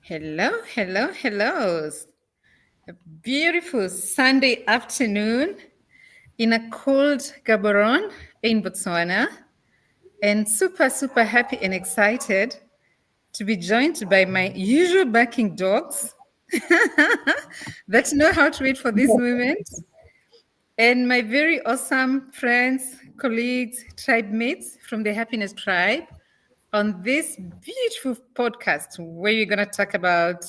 Hello, hello, hello. A beautiful Sunday afternoon in a cold Gaborone in Botswana, and super, super happy and excited to be joined by my usual backing dogs that know how to wait for this moment, and my very awesome friends, colleagues, tribe mates from the Happiness Tribe on this beautiful podcast where we're going to talk about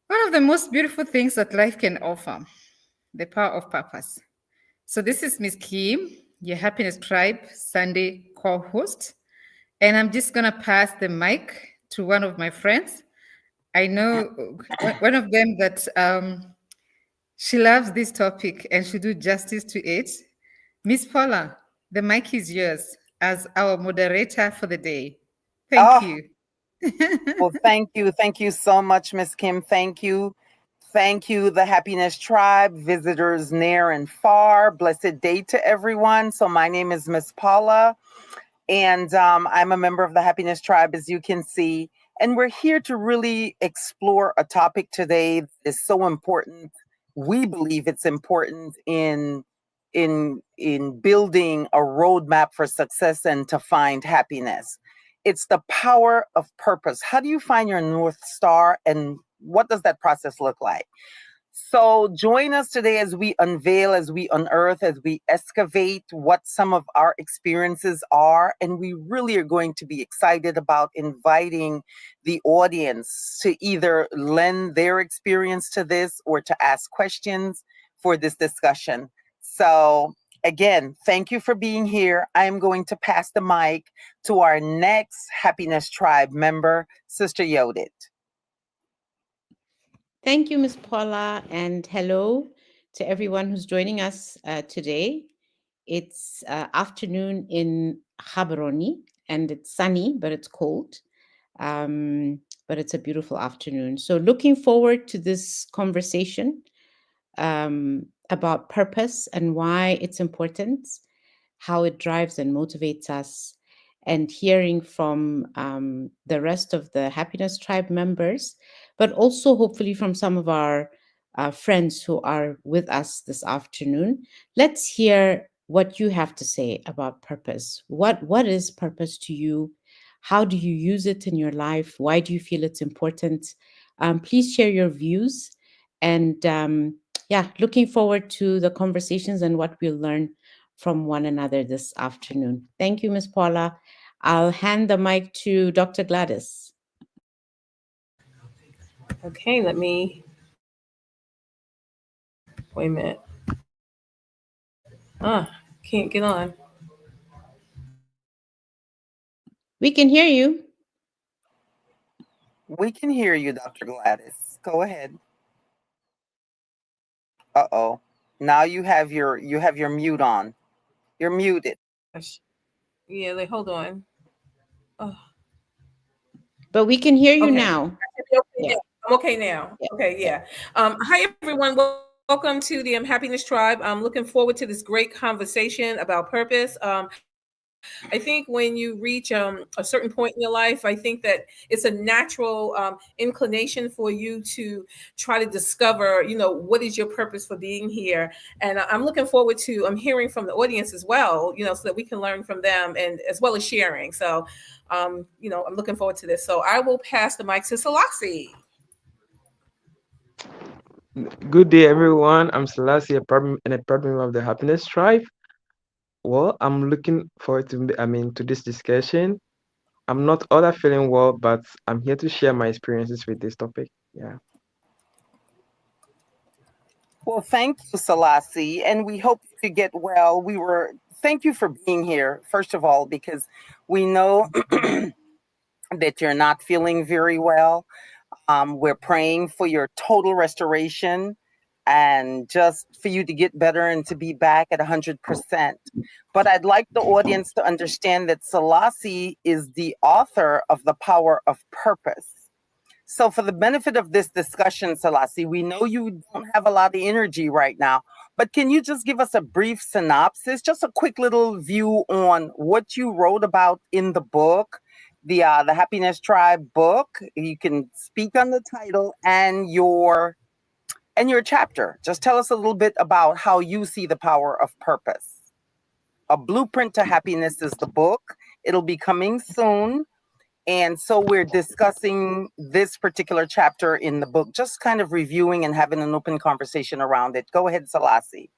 one of the most beautiful things that life can offer, the power of purpose. So, this is Miss Kim, your Happiness Tribe Sunday co host. And I'm just going to pass the mic to one of my friends. I know one of them that she loves this topic and she do justice to it. Miss Paula, the mic is yours as our moderator for the day. Thank Oh, you. well, thank you. Thank you so much, Miss Kim. Thank you. Thank you, the Happiness Tribe, visitors near and far. Blessed day to everyone. So, my name is Miss Paula, and I'm a member of the Happiness Tribe, as you can see. And we're here to really explore a topic today that is so important. We believe it's important in building a roadmap for success and to find happiness. It's the power of purpose. How do you find your North Star, and what does that process look like? So join us today as we unveil, as we unearth, as we excavate what some of our experiences are. And we really are going to be excited about inviting the audience to either lend their experience to this or to ask questions for this discussion. So again, thank you for being here. I am going to pass the mic to our next Happiness Tribe member, Sister Yodit. Thank you, Ms. Paula, and hello to everyone who's joining us today. It's afternoon in Gaborone, and it's sunny, but it's cold. But it's a beautiful afternoon. So, looking forward to this conversation about purpose and why it's important, how it drives and motivates us, and hearing from the rest of the Happiness Tribe members, but also hopefully from some of our friends who are with us this afternoon. Let's hear what you have to say about purpose. What is purpose to you? How do you use it in your life? Why do you feel it's important? Please share your views. And yeah, looking forward to the conversations and what we'll learn from one another this afternoon. Thank you, Ms. Paula. I'll hand the mic to Dr. Gladys. Okay, let me wait a minute. Can't get on. We can hear you. We can hear you, Dr. Gladys. Go ahead. Uh-oh. Now you have your mute on. You're muted. Gosh. Yeah, like hold on. Oh, But we can hear you okay. now. Okay Yeah. now. I'm okay now. Yeah. Okay, yeah. Hi everyone. Welcome to the Happiness Tribe. I'm looking forward to this great conversation about purpose. I think when you reach a certain point in your life, I think that it's a natural inclination for you to try to discover, what is your purpose for being here. And I'm looking forward to hearing from the audience as well, so that we can learn from them and as well as sharing. So, I'm looking forward to this. So I will pass the mic to Selassie. Good day, everyone. I'm Selassie, a proud member of the Happiness Tribe. Well, I'm looking forward to this discussion. I'm not all that feeling well, but I'm here to share my experiences with this topic. Yeah. Well, thank you, Selassie, and we hope you get well. Thank you for being here, first of all, because we know that you're not feeling very well. We're praying for your total restoration and just for you to get better and to be back at 100%. But I'd like the audience to understand that Selassie is the author of The Power of Purpose. So, for the benefit of this discussion, Selassie, we know you don't have a lot of energy right now, but can you just give us a brief synopsis, just a quick little view on what you wrote about in the book the Happiness Tribe book. You can speak on the title and your chapter. Just tell us a little bit about how you see the power of purpose. A Blueprint to Happiness is the book. It'll be coming soon. And so we're discussing this particular chapter in the book, just kind of reviewing and having an open conversation around it. Go ahead, Selassie.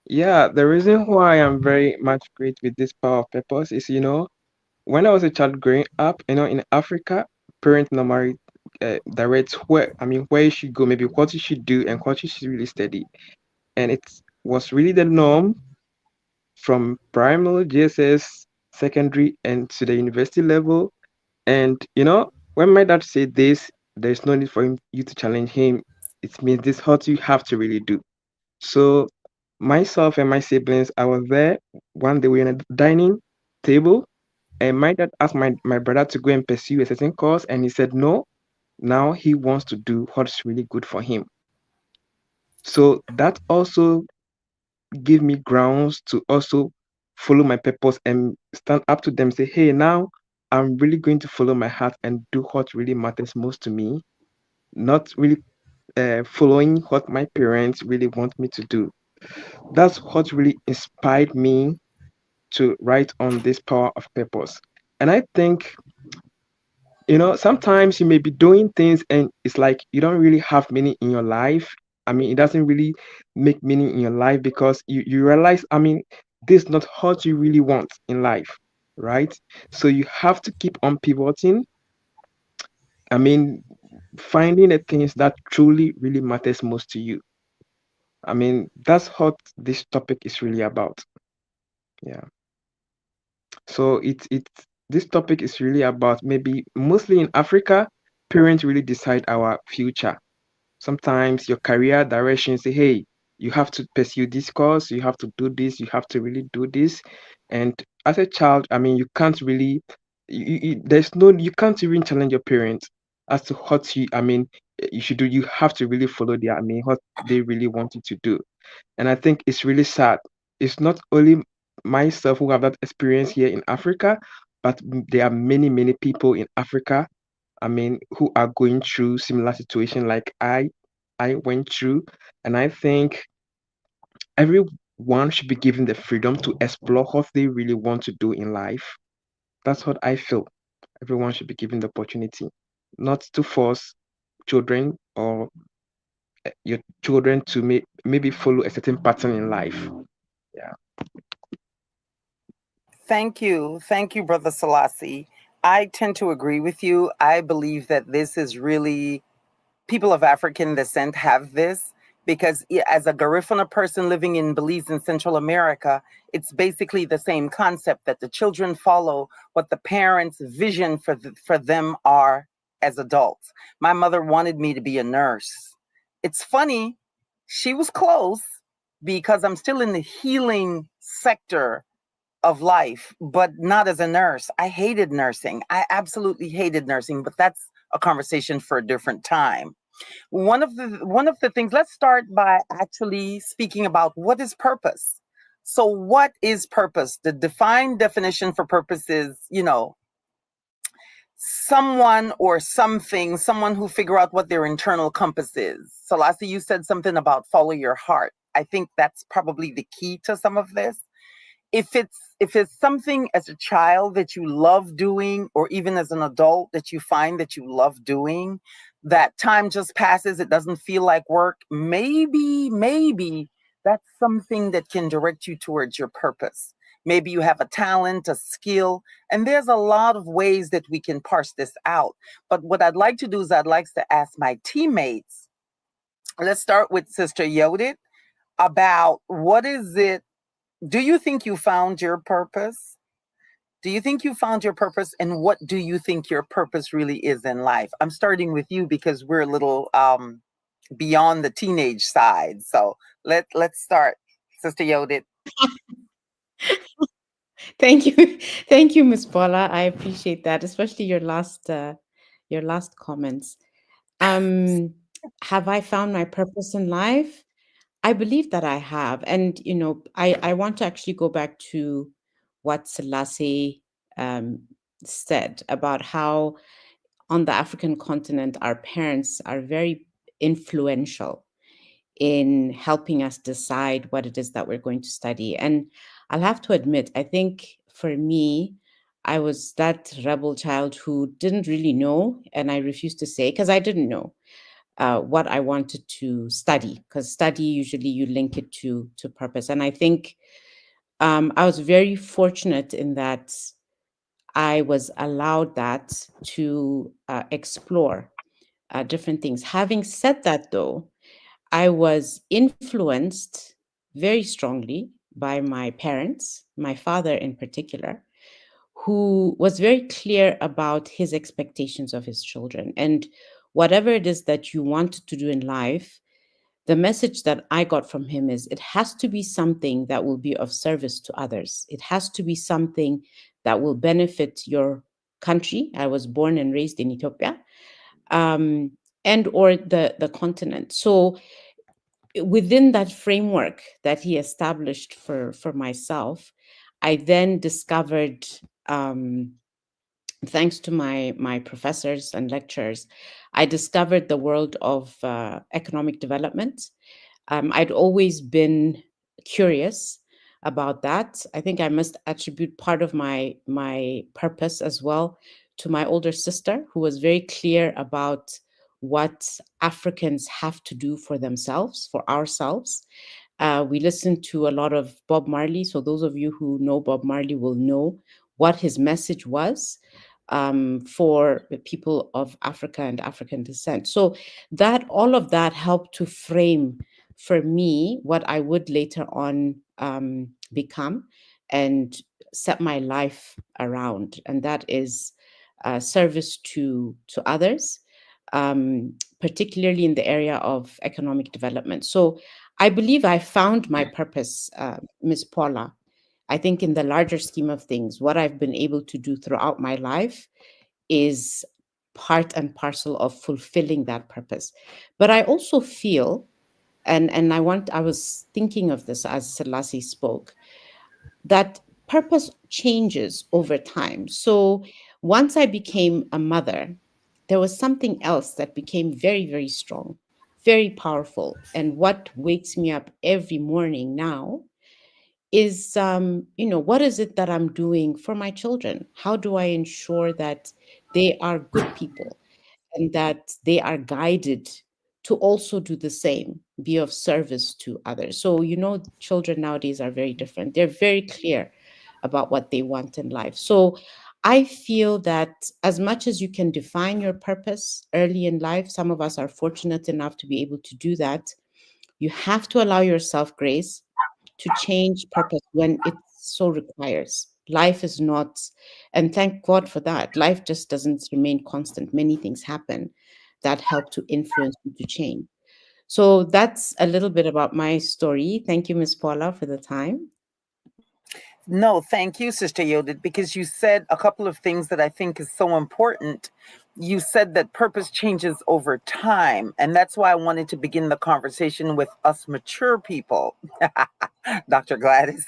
Yeah, the reason why I'm very much great with this power of purpose is, when I was a child growing up, in Africa, parents normally direct where you should go, maybe what you should do and what you should really study. And it was really the norm from primary, JSS, secondary, and to the university level. And when my dad said this, there's no need for you to challenge him. It means this what you have to really do. So myself and my siblings, I was there one day we were on a dining table, and my dad asked my brother to go and pursue a certain course, and he said no. Now he wants to do what's really good for him. So that also give me grounds to also follow my purpose and stand up to them, say, hey, now I'm really going to follow my heart and do what really matters most to me, not really following what my parents really want me to do. That's what really inspired me to write on this power of purpose. And I think, sometimes you may be doing things and it's like you don't really have meaning in your life. I mean, it doesn't really make meaning in your life because you realize, I mean, this is not what you really want in life, right? So you have to keep on pivoting. I mean, finding the things that truly, really matters most to you. I mean, that's what this topic is really about. Yeah. So this topic is really about maybe mostly in Africa, parents really decide our future. Sometimes your career direction say, hey, you have to pursue this course, you have to do this, you have to really do this. And as a child, I mean, you can't really, you can't even challenge your parents as to what I mean, you should do. You have to really follow I mean, what they really want you to do. And I think it's really sad. It's not only myself who have that experience here in Africa, but there are many, many people in Africa, I mean, who are going through similar situation like I went through. And I think everyone should be given the freedom to explore what they really want to do in life. That's what I feel. Everyone should be given the opportunity, not to force children or your children to maybe follow a certain pattern in life. Yeah. Thank you. Thank you, Brother Selassie. I tend to agree with you. I believe that this is really people of African descent have this because as a Garifuna person living in Belize in Central America, it's basically the same concept that the children follow what the parents' vision for them are as adults. My mother wanted me to be a nurse. It's funny, she was close because I'm still in the healing sector of life, but not as a nurse. I hated nursing. I absolutely hated nursing, but that's a conversation for a different time. One of the things, let's start by actually speaking about what is purpose. So what is purpose? The defined definition for purpose is, someone or something, someone who figure out what their internal compass is. So Lassie, you said something about follow your heart. I think that's probably the key to some of this. If it's something as a child that you love doing, or even as an adult that you find that you love doing, that time just passes, it doesn't feel like work, maybe that's something that can direct you towards your purpose. Maybe you have a talent, a skill, and there's a lot of ways that we can parse this out. But what I'd like to do is I'd like to ask my teammates. Let's start with Sister Yodit about what is it. Do you think you found your purpose? Do you think you found your purpose? And what do you think your purpose really is in life? I'm starting with you because we're a little beyond the teenage side. So let's start, Sister Yodit. Thank you. Thank you, Miss Paula. I appreciate that, especially your last comments. Um, have I found my purpose in life? I believe that I have. And, I want to actually go back to what Selassie said about how on the African continent, our parents are very influential in helping us decide what it is that we're going to study. And I'll have to admit, I think for me, I was that rebel child who didn't really know, and I refused to say because I didn't know what I wanted to study. Because study usually you link it to purpose, and I think I was very fortunate in that I was allowed that to explore different things. Having said that, though, I was influenced very strongly by my parents, my father in particular, who was very clear about his expectations of his children. And whatever it is that you want to do in life, the message that I got from him is it has to be something that will be of service to others. It has to be something that will benefit your country. I was born and raised in Ethiopia, um, and or the continent. So within that framework that he established for myself, I then discovered, um, thanks to my professors and lecturers, I discovered the world of economic development. I'd always been curious about that. I think I must attribute part of my purpose as well to my older sister, who was very clear about what Africans have to do for themselves, for ourselves. We listened to a lot of Bob Marley. So those of you who know Bob Marley will know what his message was for the people of Africa and African descent. So that all of that helped to frame for me what I would later on become and set my life around, and that is service to others, particularly in the area of economic development. So I believe I found my purpose, Ms. Paula. I think in the larger scheme of things, what I've been able to do throughout my life is part and parcel of fulfilling that purpose. But I also feel, and I was thinking of this as Selassie spoke, that purpose changes over time. So once I became a mother, there was something else that became very, very strong, very powerful. And what wakes me up every morning now is, what is it that I'm doing for my children? How do I ensure that they are good people and that they are guided to also do the same, be of service to others? So, children nowadays are very different. They're very clear about what they want in life. So, I feel that as much as you can define your purpose early in life, some of us are fortunate enough to be able to do that. You have to allow yourself grace to change purpose when it so requires. Life is not, and thank God for that. Life just doesn't remain constant. Many things happen that help to influence you to change. So that's a little bit about my story. Thank you, Miss Paula, for the time. No, thank you, Sister Yodit, because you said a couple of things that I think is so important. You said that purpose changes over time, and that's why I wanted to begin the conversation with us mature people, Dr. Gladys,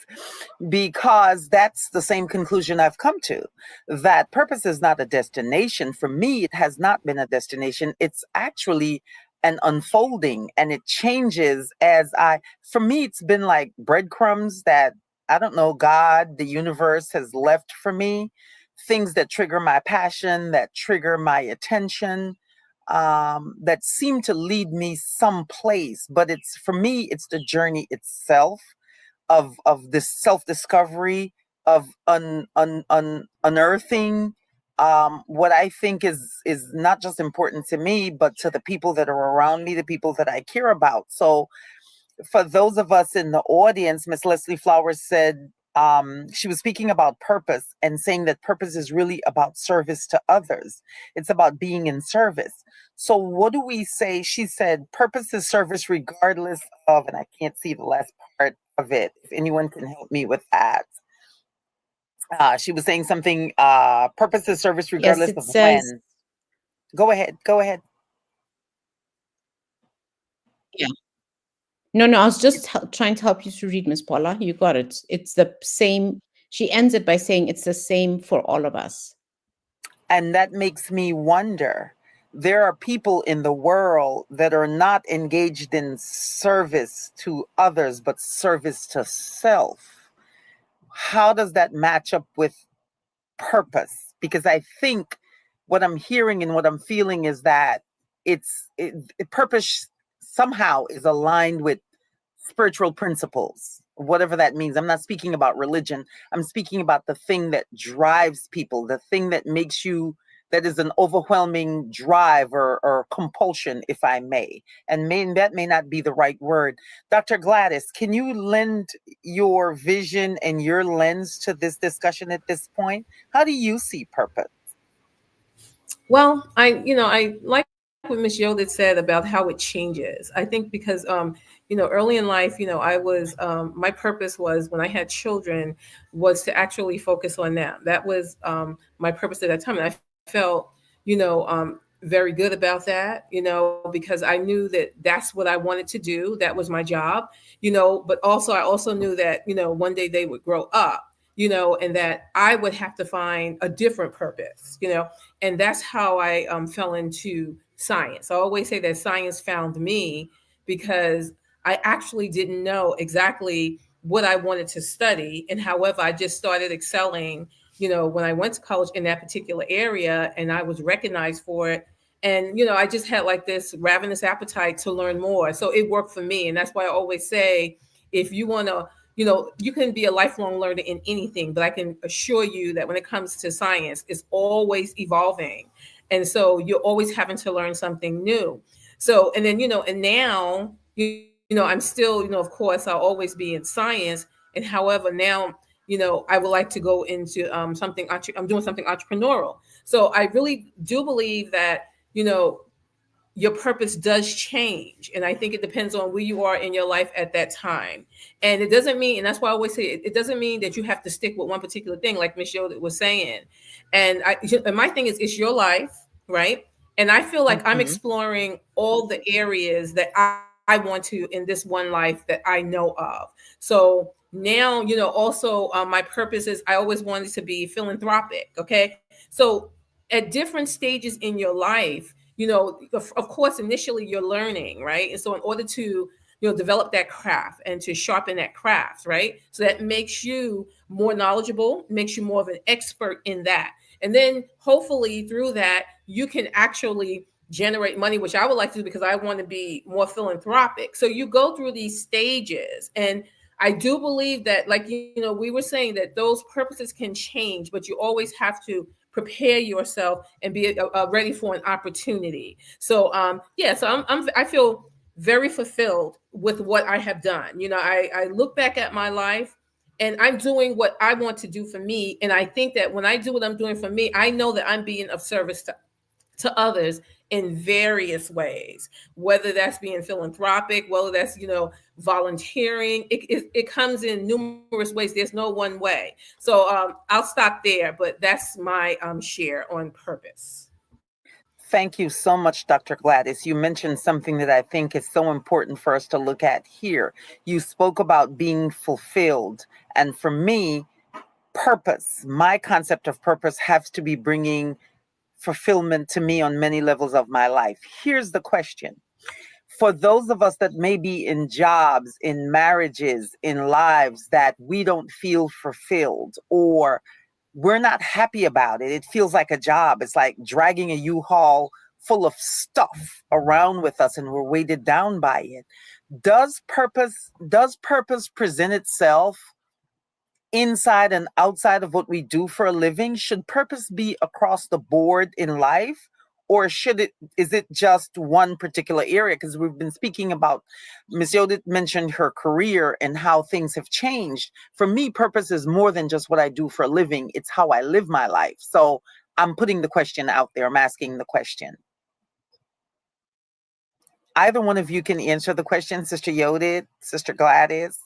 because that's the same conclusion I've come to, that purpose is not a destination. For me, it has not been a destination. It's actually an unfolding, and it changes for me, it's been like breadcrumbs that I don't know, God, the universe has left for me, things that trigger my passion, that trigger my attention, that seem to lead me someplace. But it's for me, it's the journey itself of this self discovery, of unearthing what I think is not just important to me, but to the people that are around me, the people that I care about. So for those of us in the audience, Miss Leslie Flowers said she was speaking about purpose and saying that purpose is really about service to others. It's about being in service. So what do we say? She said purpose is service regardless of, and I can't see the last part of it. If anyone can help me with that. She was saying something, purpose is service Yes, regardless it of says, when. Go ahead. Go ahead. yeah. No, I was just trying to help you to read, Miss Paula. You got it. It's the same. She ends it by saying it's the same for all of us. And that makes me wonder, there are people in the world that are not engaged in service to others, but service to self. How does that match up with purpose? Because I think what I'm hearing and what I'm feeling is that purpose somehow is aligned with spiritual principles, whatever that means. I'm not speaking about religion. I'm speaking about the thing that drives people, the thing that makes you, that is an overwhelming drive or compulsion, if I may. And that may not be the right word. Dr. Gladys, can you lend your vision and your lens to this discussion at this point? How do you see purpose? Well, I like what Miss Yoda said about how it changes. I think because, early in life, I was, my purpose was when I had children was to actually focus on them. That was my purpose at that time. And I felt, very good about that, because I knew that that's what I wanted to do. That was my job, but also I also knew that, one day they would grow up, and that I would have to find a different purpose, and that's how I fell into science. I always say that science found me because I actually didn't know exactly what I wanted to study. And however, I just started excelling, when I went to college in that particular area and I was recognized for it. And, I just had like this ravenous appetite to learn more. So it worked for me. And that's why I always say, if you want to, you can be a lifelong learner in anything, but I can assure you that when it comes to science, it's always evolving. And so you're always having to learn something new. So, and then, and now, I'm still, of course, I'll always be in science. And however, now, I would like to go into I'm doing something entrepreneurial. So I really do believe that, your purpose does change. And I think it depends on where you are in your life at that time. And it doesn't mean, and that's why I always say it doesn't mean that you have to stick with one particular thing, like Miss Yoda was saying. And my thing is, it's your life, right? And I feel like I'm Mhm. exploring all the areas that I want to in this one life that I know of. So now, also my purpose is I always wanted to be philanthropic. Okay. So at different stages in your life, of course, initially you're learning, right? And so in order to, develop that craft and to sharpen that craft, right? So that makes you more knowledgeable, makes you more of an expert in that. And then hopefully through that, you can actually generate money, which I would like to do because I want to be more philanthropic. So you go through these stages. And I do believe that, like, we were saying that those purposes can change, but you always have to prepare yourself and be ready for an opportunity. So, yeah, so I feel very fulfilled with what I have done. I look back at my life and I'm doing what I want to do for me. And I think that when I do what I'm doing for me, I know that I'm being of service to others in various ways, whether that's being philanthropic, whether that's, volunteering. It comes in numerous ways. There's no one way. So I'll stop there, but that's my share on purpose. Thank you so much, Dr. Gladys. You mentioned something that I think is so important for us to look at here. You spoke about being fulfilled. And for me, purpose, my concept of purpose has to be bringing fulfillment to me on many levels of my life. Here's the question. For those of us that may be in jobs, in marriages, in lives that we don't feel fulfilled, or we're not happy about it, it feels like a job. It's like dragging a U-Haul full of stuff around with us and we're weighted down by it. Does purpose present itself inside and outside of what we do for a living? Should purpose be across the board in life? Or is it just one particular area? Because we've been speaking about, Ms. Yodit mentioned her career and how things have changed. For me, purpose is more than just what I do for a living. It's how I live my life. So I'm putting the question out there. I'm asking the question. Either one of you can answer the question, Sister Yodit, Sister Gladys.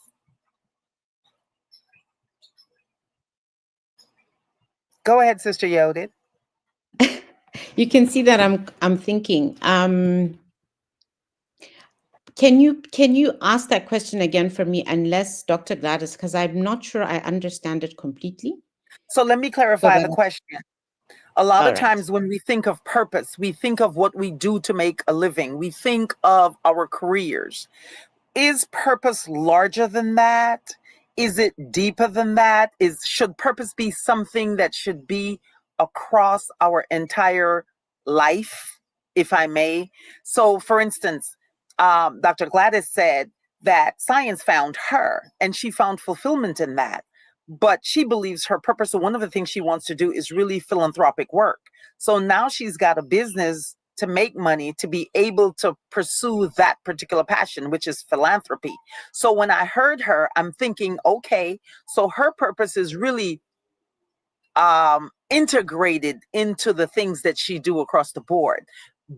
Go ahead, Sister Yodit. You can see that I'm thinking. Can you ask that question again for me, unless Dr. Gladys, because I'm not sure I understand it completely. So let me So clarify the that question. A lot All of right. times when we think of purpose, we think of what we do to make a living, we think of our careers. Is purpose larger than that? Is it deeper than that? Is should purpose be something that should be across our entire life, if I may? So, for instance, Dr. Gladys said that science found her and she found fulfillment in that. But she believes her purpose, and one of the things she wants to do is really philanthropic work. So now she's got a business to make money to be able to pursue that particular passion, which is philanthropy. So when I heard her, I'm thinking, okay, so her purpose is really integrated into the things that she do across the board.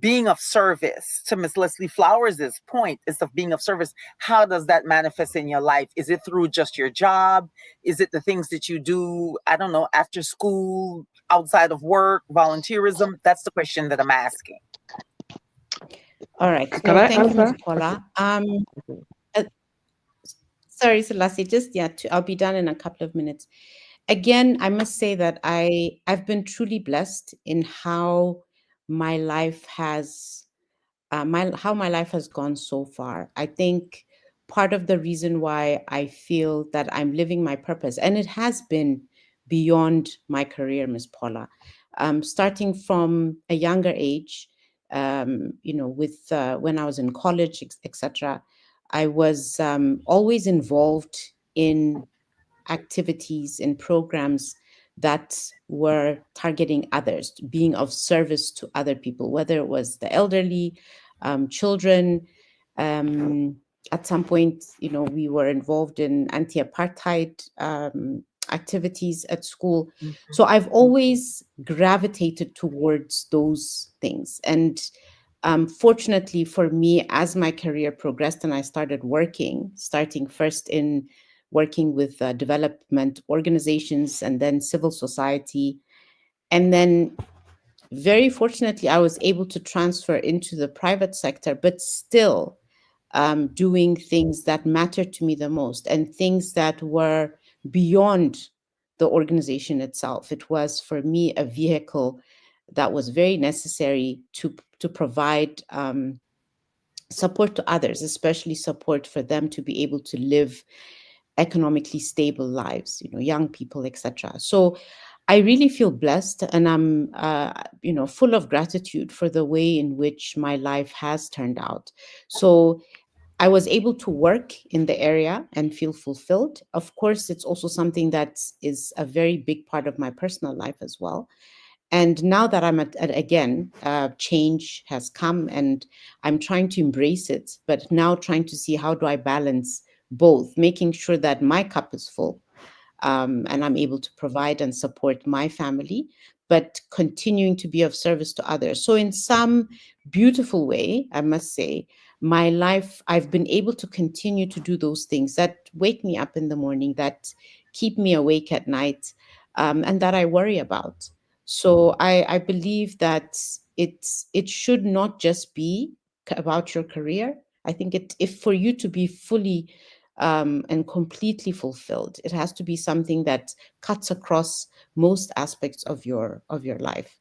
Being of service, to Miss Leslie Flowers' point, is of being of service. How does that manifest in your life? Is it through just your job? Is it the things that you do, I don't know, after school, outside of work, volunteerism? That's the question that I'm asking. All right. Can So I thank you, Ms. answer? Okay. Paula. Okay. Uh, sorry, Selassie, just yeah, I'll be done in a couple of minutes. Again, I must say that I've been truly blessed in how my life has my life has gone so far. I think part of the reason why I feel that I'm living my purpose, and it has been beyond my career, Miss Paula, starting from a younger age, with when I was in college, etc. I was always involved in activities and programs that were targeting others, being of service to other people, whether it was the elderly, children. Um, at some point, we were involved in anti-apartheid activities at school. So I've always gravitated towards those things. And fortunately for me, as my career progressed and I started starting first in working with development organizations and then civil society. And then, very fortunately, I was able to transfer into the private sector, but still doing things that mattered to me the most and things that were beyond the organization itself. It was, for me, a vehicle that was very necessary to provide support to others, especially support for them to be able to live economically stable lives, young people, etc. So I really feel blessed, and I'm, full of gratitude for the way in which my life has turned out. So I was able to work in the area and feel fulfilled. Of course, it's also something that is a very big part of my personal life as well. And now that I'm again, change has come and I'm trying to embrace it, but now trying to see how do I balance both, making sure that my cup is full and I'm able to provide and support my family, but continuing to be of service to others. So, in some beautiful way, I must say, my life, I've been able to continue to do those things that wake me up in the morning, that keep me awake at night, and that I worry about. So, I believe that it should not just be about your career. I think if for you to be fully and completely fulfilled. It has to be something that cuts across most aspects of your life.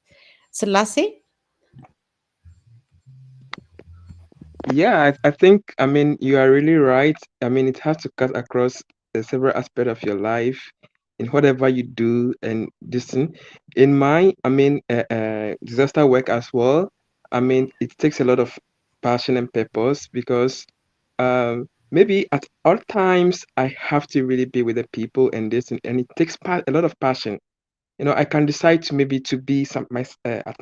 Selassie? Yeah, I think, you are really right. It has to cut across several aspects of your life in whatever you do and this thing. In my, disaster work as well, it takes a lot of passion and purpose because maybe at all times I have to really be with the people and this, and it takes a lot of passion. I can decide to maybe to be at my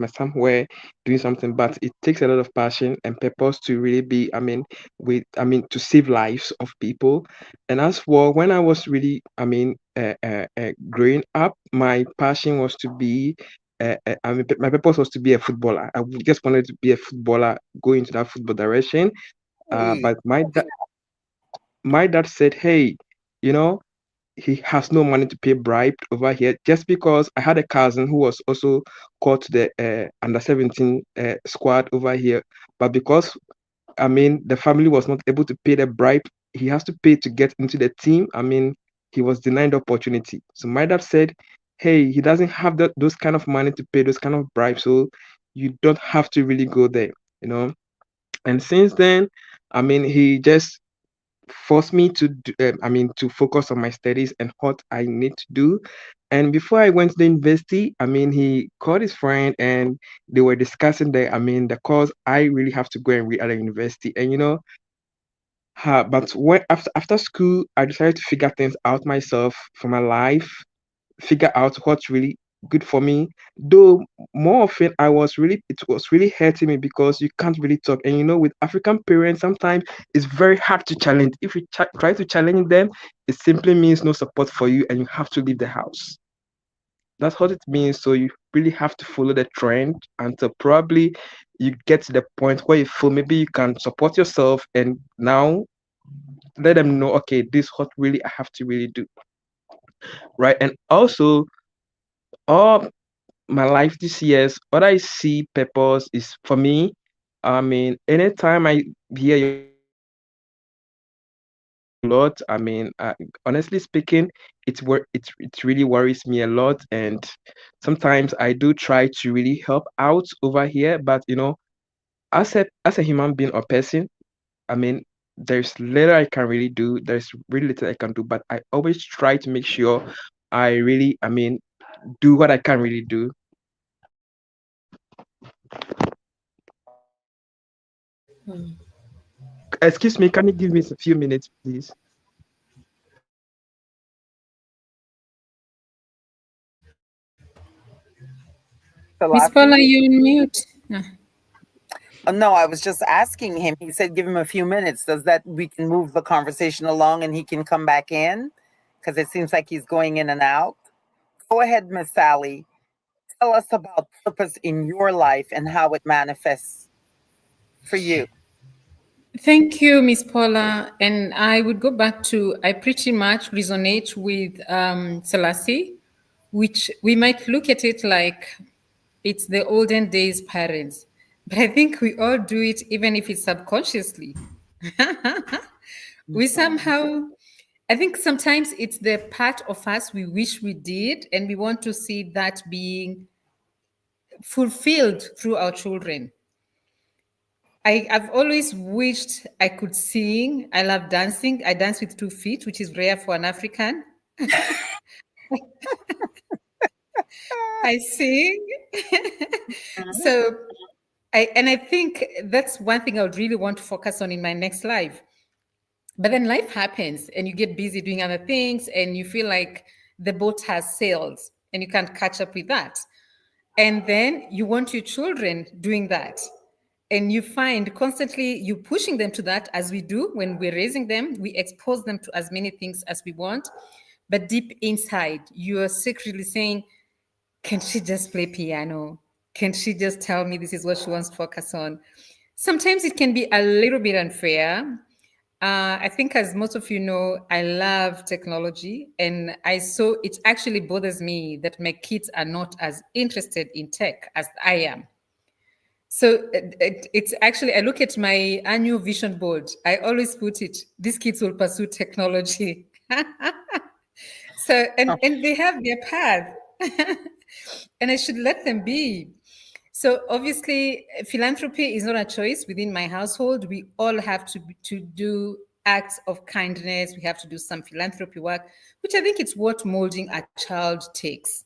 somewhere doing something, but it takes a lot of passion and purpose to really be, to save lives of people. And as for when I was really, growing up, my passion was to be my purpose was to be a footballer. Just wanted to be a footballer, go into that football direction. Hey, But my dad said, "Hey, you know, he has no money to pay bribe over here just because I had a cousin who was also called to the under 17 squad over here. But because the family was not able to pay the bribe, he has to pay to get into the team. He was denied the opportunity. So my dad said hey, he doesn't have those kind of money to pay those kind of bribes, so you don't have to really go there, you know. And since then, I mean, he just forced me to to focus on my studies and what I need to do. And before I went to the university, I mean, he called his friend and they were discussing the course I really have to go and read at the university. And but when after school, I decided to figure things out myself for my life, figure out what's really good for me. Though more often it was really hurting me because you can't really talk. And with African parents, sometimes it's very hard to challenge. If you try to challenge them, it simply means no support for you and you have to leave the house. That's what it means. So you really have to follow the trend until probably you get to the point where you feel maybe you can support yourself and now let them know, okay, this is what really I have to really do. Right. And also, all my life this years, what I see purpose is for me. I mean, anytime I hear your voice, a lot. I mean, honestly speaking, it really worries me a lot, and sometimes I do try to really help out over here, but as a human being or person, I mean, there's little I can really do. There's really little I can do, but I always try to make sure I really, do what I can really do. Excuse me, can you give me a few minutes, please? Miss Paula, Selassie? you're on mute. No, I was just asking him. He said give him a few minutes. Does that we can move the conversation along and he can come back in? Because it seems like he's going in and out. Go ahead, Miss Sally. Tell us about purpose in your life and how it manifests for you. Thank you, Miss Paula. And I would go back to, I pretty much resonate with Selassie, which we might look at it like it's the olden days parents. But I think we all do it, even if it's subconsciously. We Mhm. somehow, I think sometimes it's the part of us we wish we did, and we want to see that being fulfilled through our children. I've always wished I could sing. I love dancing. I dance with 2 feet, which is rare for an African. I sing. So I think that's one thing I would really want to focus on in my next life. But then life happens and you get busy doing other things and you feel like the boat has sailed and you can't catch up with that. And then you want your children doing that. And you find constantly you pushing them to that, as we do when we're raising them. We expose them to as many things as we want. But deep inside, you are secretly saying, can she just play piano? Can she just tell me this is what she wants to focus on? Sometimes it can be a little bit unfair. I think, as most of you know, I love technology, and it actually bothers me that my kids are not as interested in tech as I am. So it's actually, I look at my annual vision board. I always put it, these kids will pursue technology. So, and they have their path, and I should let them be. So obviously, philanthropy is not a choice within my household. We all have to do acts of kindness. We have to do some philanthropy work, which I think it's what molding a child takes.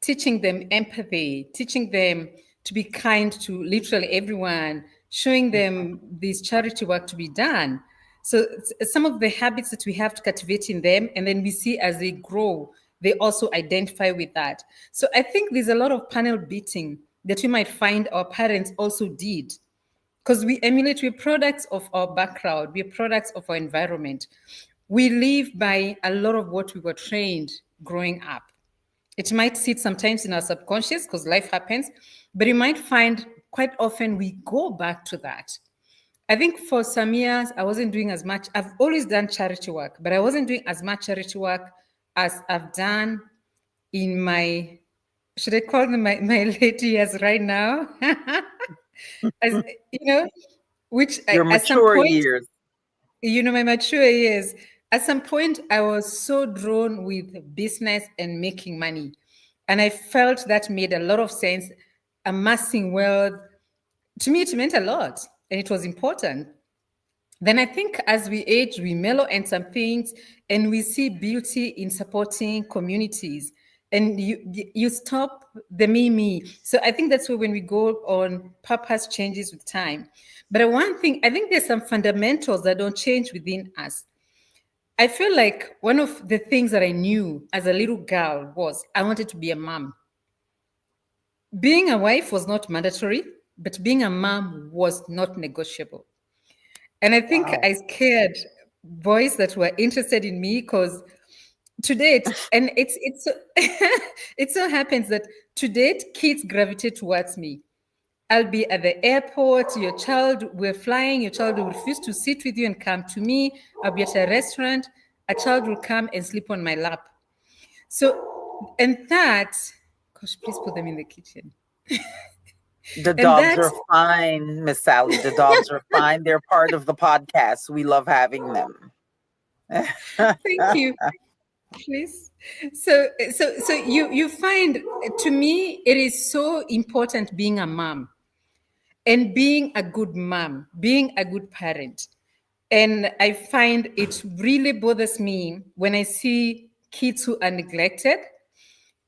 Teaching them empathy, teaching them to be kind to literally everyone, showing them this charity work to be done. So some of the habits that we have to cultivate in them, and then we see as they grow, they also identify with that. So I think there's a lot of panel beating that we might find our parents also did, because we emulate, we're products of our background, we're products of our environment. We live by a lot of what we were trained growing up. It might sit sometimes in our subconscious because life happens, but you might find quite often we go back to that. I think for some years, I wasn't doing as much. I've always done charity work, but I wasn't doing as much charity work as I've done in my, should I call them my late years right now? As you know, which Your at some mature point, years. my mature years, At some point, I was so drawn with business and making money. And I felt that made a lot of sense. Amassing wealth, to me, it meant a lot and it was important. Then I think as we age, we mellow and some things, and we see beauty in supporting communities. And you stop the me. So I think that's where when we go on, purpose changes with time. But one thing, I think there's some fundamentals that don't change within us. I feel like one of the things that I knew as a little girl was I wanted to be a mom. Being a wife was not mandatory, but being a mom was not negotiable. And I think Wow. I scared boys that were interested in me because to date, and it's it so happens that to date, kids gravitate towards me. I'll be at the airport, we're flying, your child will refuse to sit with you and come to me. I'll be at a restaurant, a child will come and sleep on my lap. So, and that, gosh, please put them in the kitchen. The And dogs that, are fine, Miss Sally. The dogs are fine. They're part of the podcast. We love having them. thank you, please. So you find, to me, it is so important being a mom and being a good mom, being a good parent. And I find it really bothers me when I see kids who are neglected.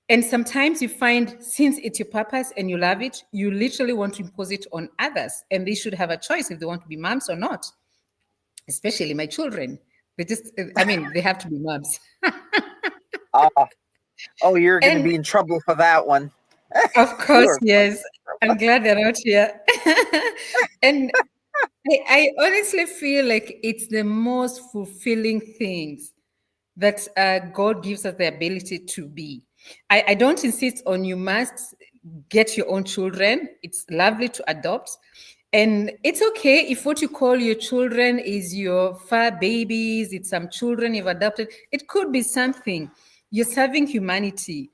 And sometimes you find, since it's your purpose and you love it, you literally want to impose it on others. And they should have a choice if they want to be moms or not, especially my children. They have to be moms. Oh, oh, you're going to And be in trouble for that one. of You course, are going yes. I'm glad they're not here. And I honestly feel like it's the most fulfilling things that God gives us the ability to be. I don't insist on you must get your own children. It's lovely to adopt. And it's okay if what you call your children is your fur babies, it's some children you've adopted. It could be something. You're serving humanity.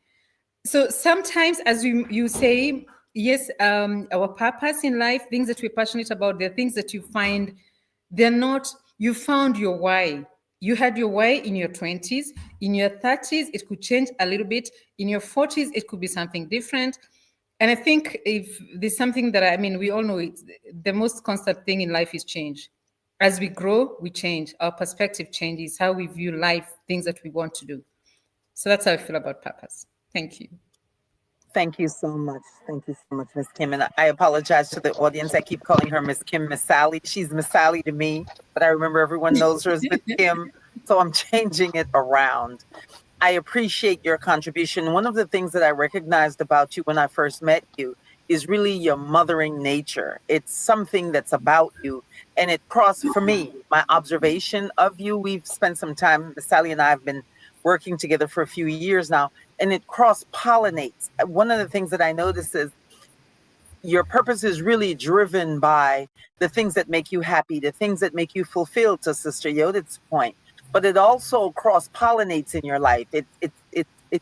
So sometimes, as you say, yes, our purpose in life, things that we're passionate about, they're things that you find, they're not, you found your why. You had your why in your 20s. In your 30s, it could change a little bit. In your 40s, it could be something different. And I think if there's something that we all know, it's the most constant thing in life is change. As we grow, we change. Our perspective changes, how we view life, things that we want to do. So that's how I feel about purpose. Thank you. Thank you so much. Thank you so much, Miss Kim. And I apologize to the audience. I keep calling her Miss Kim, Miss Sally. She's Miss Sally to me, but I remember everyone knows her as Miss Kim. So I'm changing it around. I appreciate your contribution. One of the things that I recognized about you when I first met you is really your mothering nature. It's something that's about you. And it crossed, for me, my observation of you. We've spent some time, Miss Sally and I have been working together for a few years now, and it cross pollinates. One of the things that I notice is your purpose is really driven by the things that make you happy, the things that make you fulfilled, to Sister Yodit's point. But it also cross pollinates in your life. It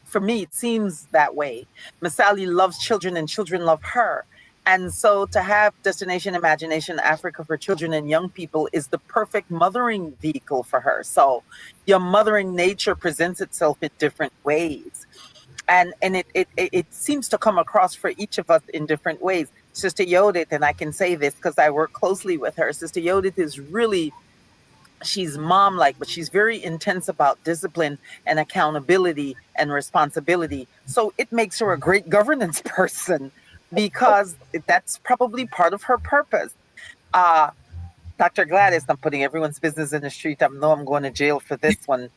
for me, it seems that way. Masali loves children and children love her. And so to have Destination Imagination Africa for children and young people is the perfect mothering vehicle for her. So your mothering nature presents itself in different ways, and it seems to come across for each of us in different ways. Sister Yodit, and I can say this because I work closely with her, Sister Yodit is really, she's mom like, but she's very intense about discipline and accountability and responsibility. So it makes her a great governance person because that's probably part of her purpose. uh Dr. Gladys, I'm putting everyone's business in the street. I know I'm going to jail for this one.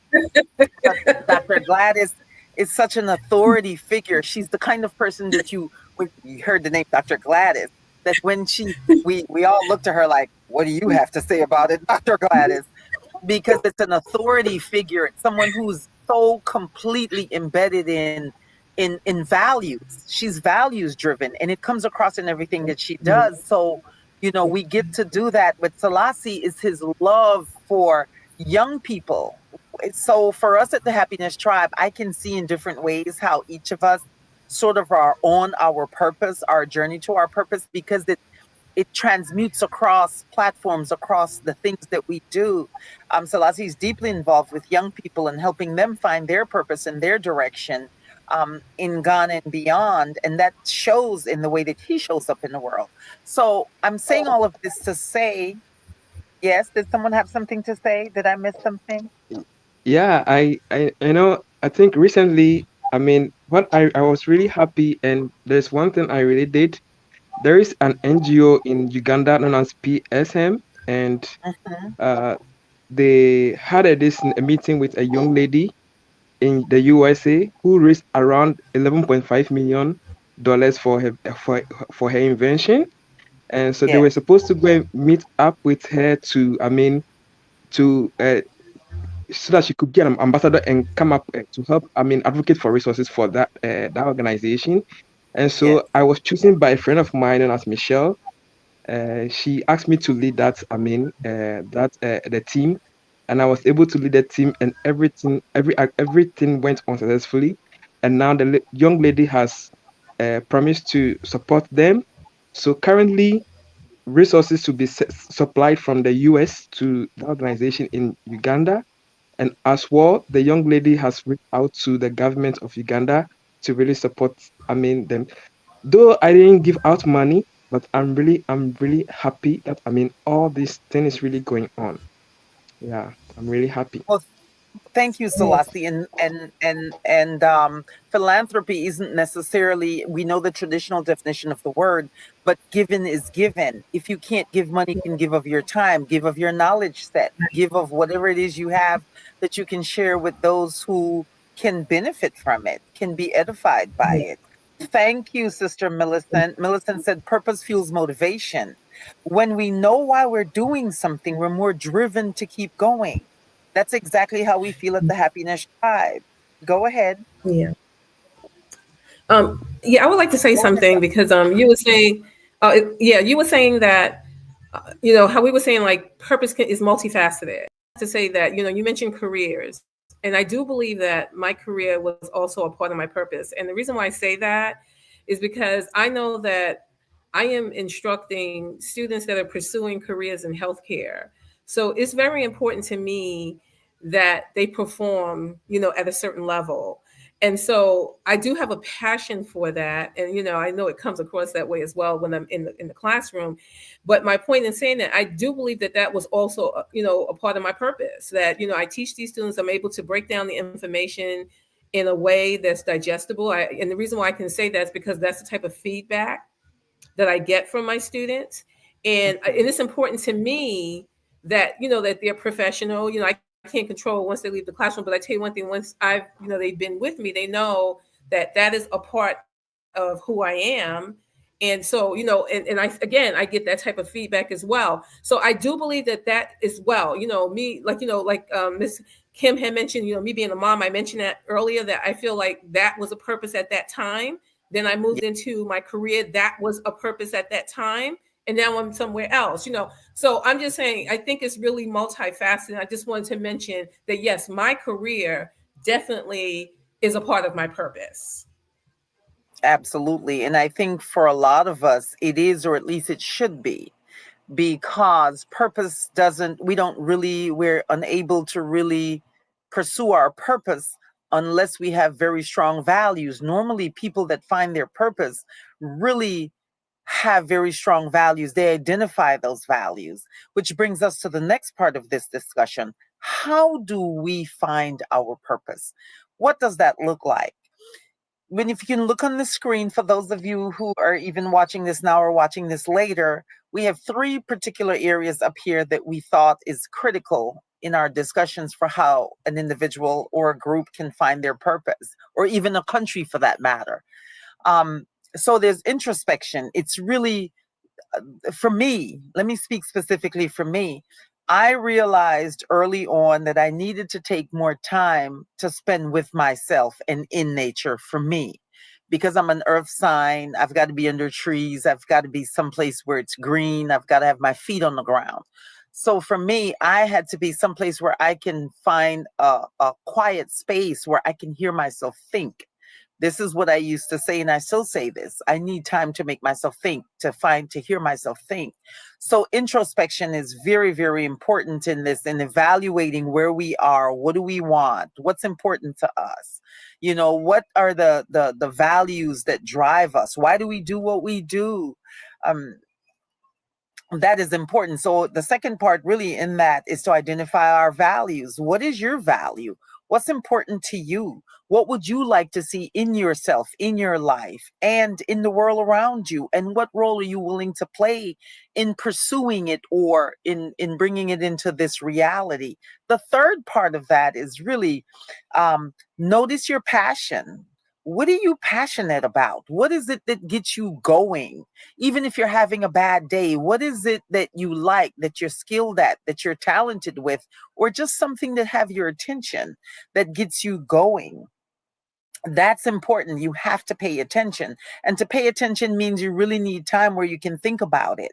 But Dr. Gladys is such an authority figure. She's the kind of person that when you heard the name Dr. Gladys, that when we all look to her like, what do you have to say about it, Dr. Gladys? Because it's an authority figure. It's someone who's so completely embedded in values. She's values driven, and it comes across in everything that she does. So, we get to do that. But Selassie is his love for young people. So for us at the Happiness Tribe, I can see in different ways how each of us sort of are on our purpose, our journey to our purpose, because it transmutes across platforms, across the things that we do. Selassie is deeply involved with young people and helping them find their purpose and their direction in Ghana and beyond. And that shows in the way that he shows up in the world. So I'm saying all of this to say, yes, did someone have something to say? Did I miss something? Yeah, I think recently, I mean, what I was really happy, and there's one thing I really did. There is an NGO in Uganda known as PSM, and Hmm. uh, they had a meeting with a young lady in the USA who raised around $11.5 million for her invention. And so they were Yes, supposed to go and meet up with her to, I mean, to so that she could get an ambassador and come up to help, I mean, advocate for resources for that organization. And yes, so I was chosen by a friend of mine known as Michelle. She asked me to lead that, I mean, the team, and I was able to lead the team, and everything went on successfully. And now the young lady has promised to support them. So currently, resources to be supplied from the US to the organization in Uganda. And as well, the young lady has reached out to the government of Uganda to really support, I mean, them. Though I didn't give out money, but I'm really happy that, I mean, all this thing is really going on. Yeah, I'm really happy. well, thank you, Selassie. And philanthropy isn't necessarily, we know the traditional definition of the word, but given is given. If you can't give money, you can give of your time, give of your knowledge set, give of whatever it is you have that you can share with those who can benefit from it, can be edified by it. Thank you, Sister Millicent. Millicent said purpose fuels motivation. When we know why we're doing something, we're more driven to keep going. That's exactly how we feel at the Happiness Tribe. Go ahead. Yeah. Yeah, I would like to say Go ahead. something because you were saying, yeah, you were saying that, how we were saying like is multifaceted. To say that, you mentioned careers, and I do believe that my career was also a part of my purpose. And the reason why I say that is because I know that I am instructing students that are pursuing careers in healthcare. So it's very important to me that they perform, at a certain level. And so I do have a passion for that. And, I know it comes across that way as well when I'm in the classroom. But my point in saying that, I do believe that that was also, a part of my purpose, that, I teach these students, I'm able to break down the information in a way that's digestible. And the reason why I can say that is because that's the type of feedback that I get from my students. And Mhm. it's important to me that, that they're professional. I can't control once they leave the classroom, but I tell you one thing, once they've been with me, they know that that is a part of who I am. And so, and I get that type of feedback as well. So I do believe that that is well, me, like, Miss Kim had mentioned, me being a mom, I mentioned that earlier, that I feel like that was a purpose at that time. Then I Yeah, moved into my career. That was a purpose at that time. And now I'm somewhere else. So I'm just saying, I think it's really multifaceted. I just wanted to mention that, yes, my career definitely is a part of my purpose. absolutely. And I think for a lot of us, it is, or at least it should be, because purpose doesn't, we don't really, we're unable to really pursue our purpose unless we have very strong values. Normally, people that find their purpose really have very strong values. They identify those values, which brings us to the next part of this discussion. How do we find our purpose? What does that look like? When, if you can look on the screen, for those of you who are even watching this now or watching this later, we have three particular areas up here that we thought is critical in our discussions for how an individual or a group can find their purpose, or even a country for that matter. Um, so there's introspection. It's really, for me, let me speak specifically for me. I realized early on that I needed to take more time to spend with myself and in nature for me. Because I'm an earth sign, I've got to be under trees, I've got to be someplace where it's green, I've got to have my feet on the ground. So for me, I had to be someplace where I can find a quiet space where I can hear myself think, This is what I used to say, and I still say this. I need time to make myself think, to hear myself think. So introspection is very, very important in this, in evaluating where we are. What do we want? What's important to us? You know, what are the values that drive us? Why do we do what we do? Um, that is important. So the second part really in that is to identify our values. What is your value? What's important to you? What would you like to see in yourself, in your life, and in the world around you? And what role are you willing to play in pursuing it or in bringing it into this reality? The third part of that is really notice your passion. What are you passionate about? What is it that gets you going? Even if you're having a bad day, what is it that you like, that you're skilled at, that you're talented with, or just something that have your attention that gets you going? That's important. You have to pay attention. And to pay attention means you really need time where you can think about it.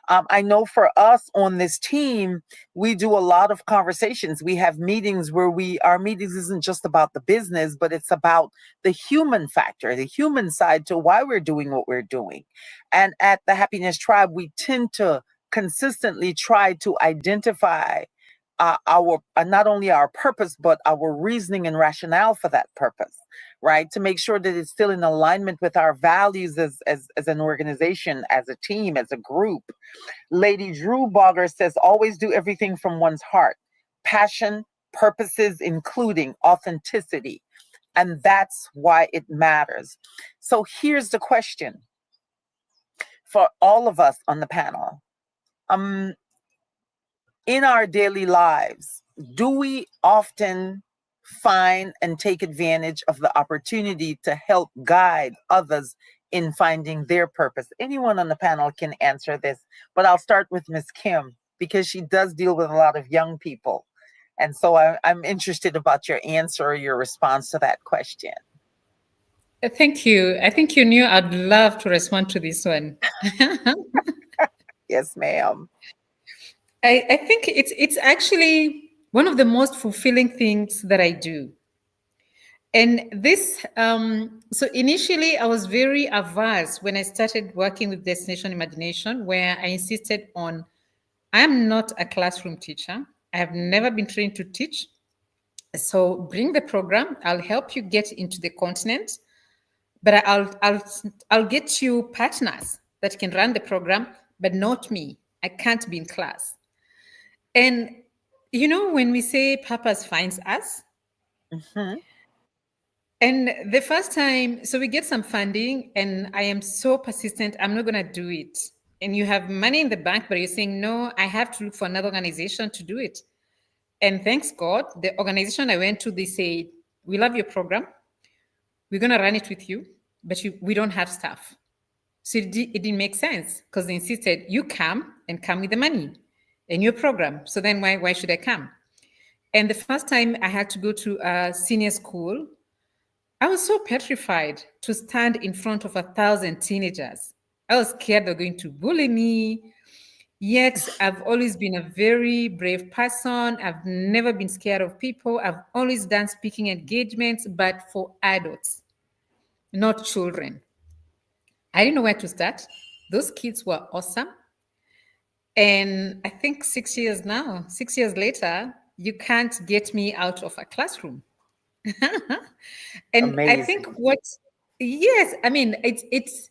I know for us on this team, we do a lot of conversations. We have meetings where our meetings isn't just about the business, but it's about the human factor, the human side to why we're doing what we're doing. And at the Happiness Tribe, we tend to consistently try to identify our not only our purpose but our reasoning and rationale for that purpose, right, to make sure that it's still in alignment with our values as an organization, as a team, as a group. Lady Drew Bogger says always do everything from one's heart, passion, purposes, including authenticity, and that's why it matters. So here's the question for all of us on the panel. In our daily lives, do we often find and take advantage of the opportunity to help guide others in finding their purpose? Anyone on the panel can answer this, but I'll start with Miss Kim because she does deal with a lot of young people. And so I'm interested about your answer or your response to that question. Thank you. I think you knew I'd love to respond to this one. Yes, ma'am. I think it's actually one of the most fulfilling things that I do. And this, so initially I was very averse when I started working with Destination Imagination, where I insisted on, I am not a classroom teacher. I have never been trained to teach. So bring the program. I'll help you get into the continent, but I'll get you partners that can run the program, but not me. I can't be in class. And you know, when we say purpose finds us, Mhm. and the first time, so we get some funding, and I am so persistent, I'm not going to do it. And you have money in the bank, but you're saying, no, I have to look for another organization to do it. And thanks God, the organization I went to, they said, we love your program. We're going to run it with you, but we don't have staff. So it didn't make sense because they insisted, you come and come with the money in your program. So then why should I come? And the first time I had to go to a senior school, I was so petrified to stand in front of 1,000 teenagers. I was scared they're going to bully me. Yet I've always been a very brave person. I've never been scared of people. I've always done speaking engagements, but for adults, not children. I didn't know where to start. Those kids were awesome. And I think 6 years now, 6 years later, you can't get me out of a classroom. And I think Amazing. yes, I mean, it's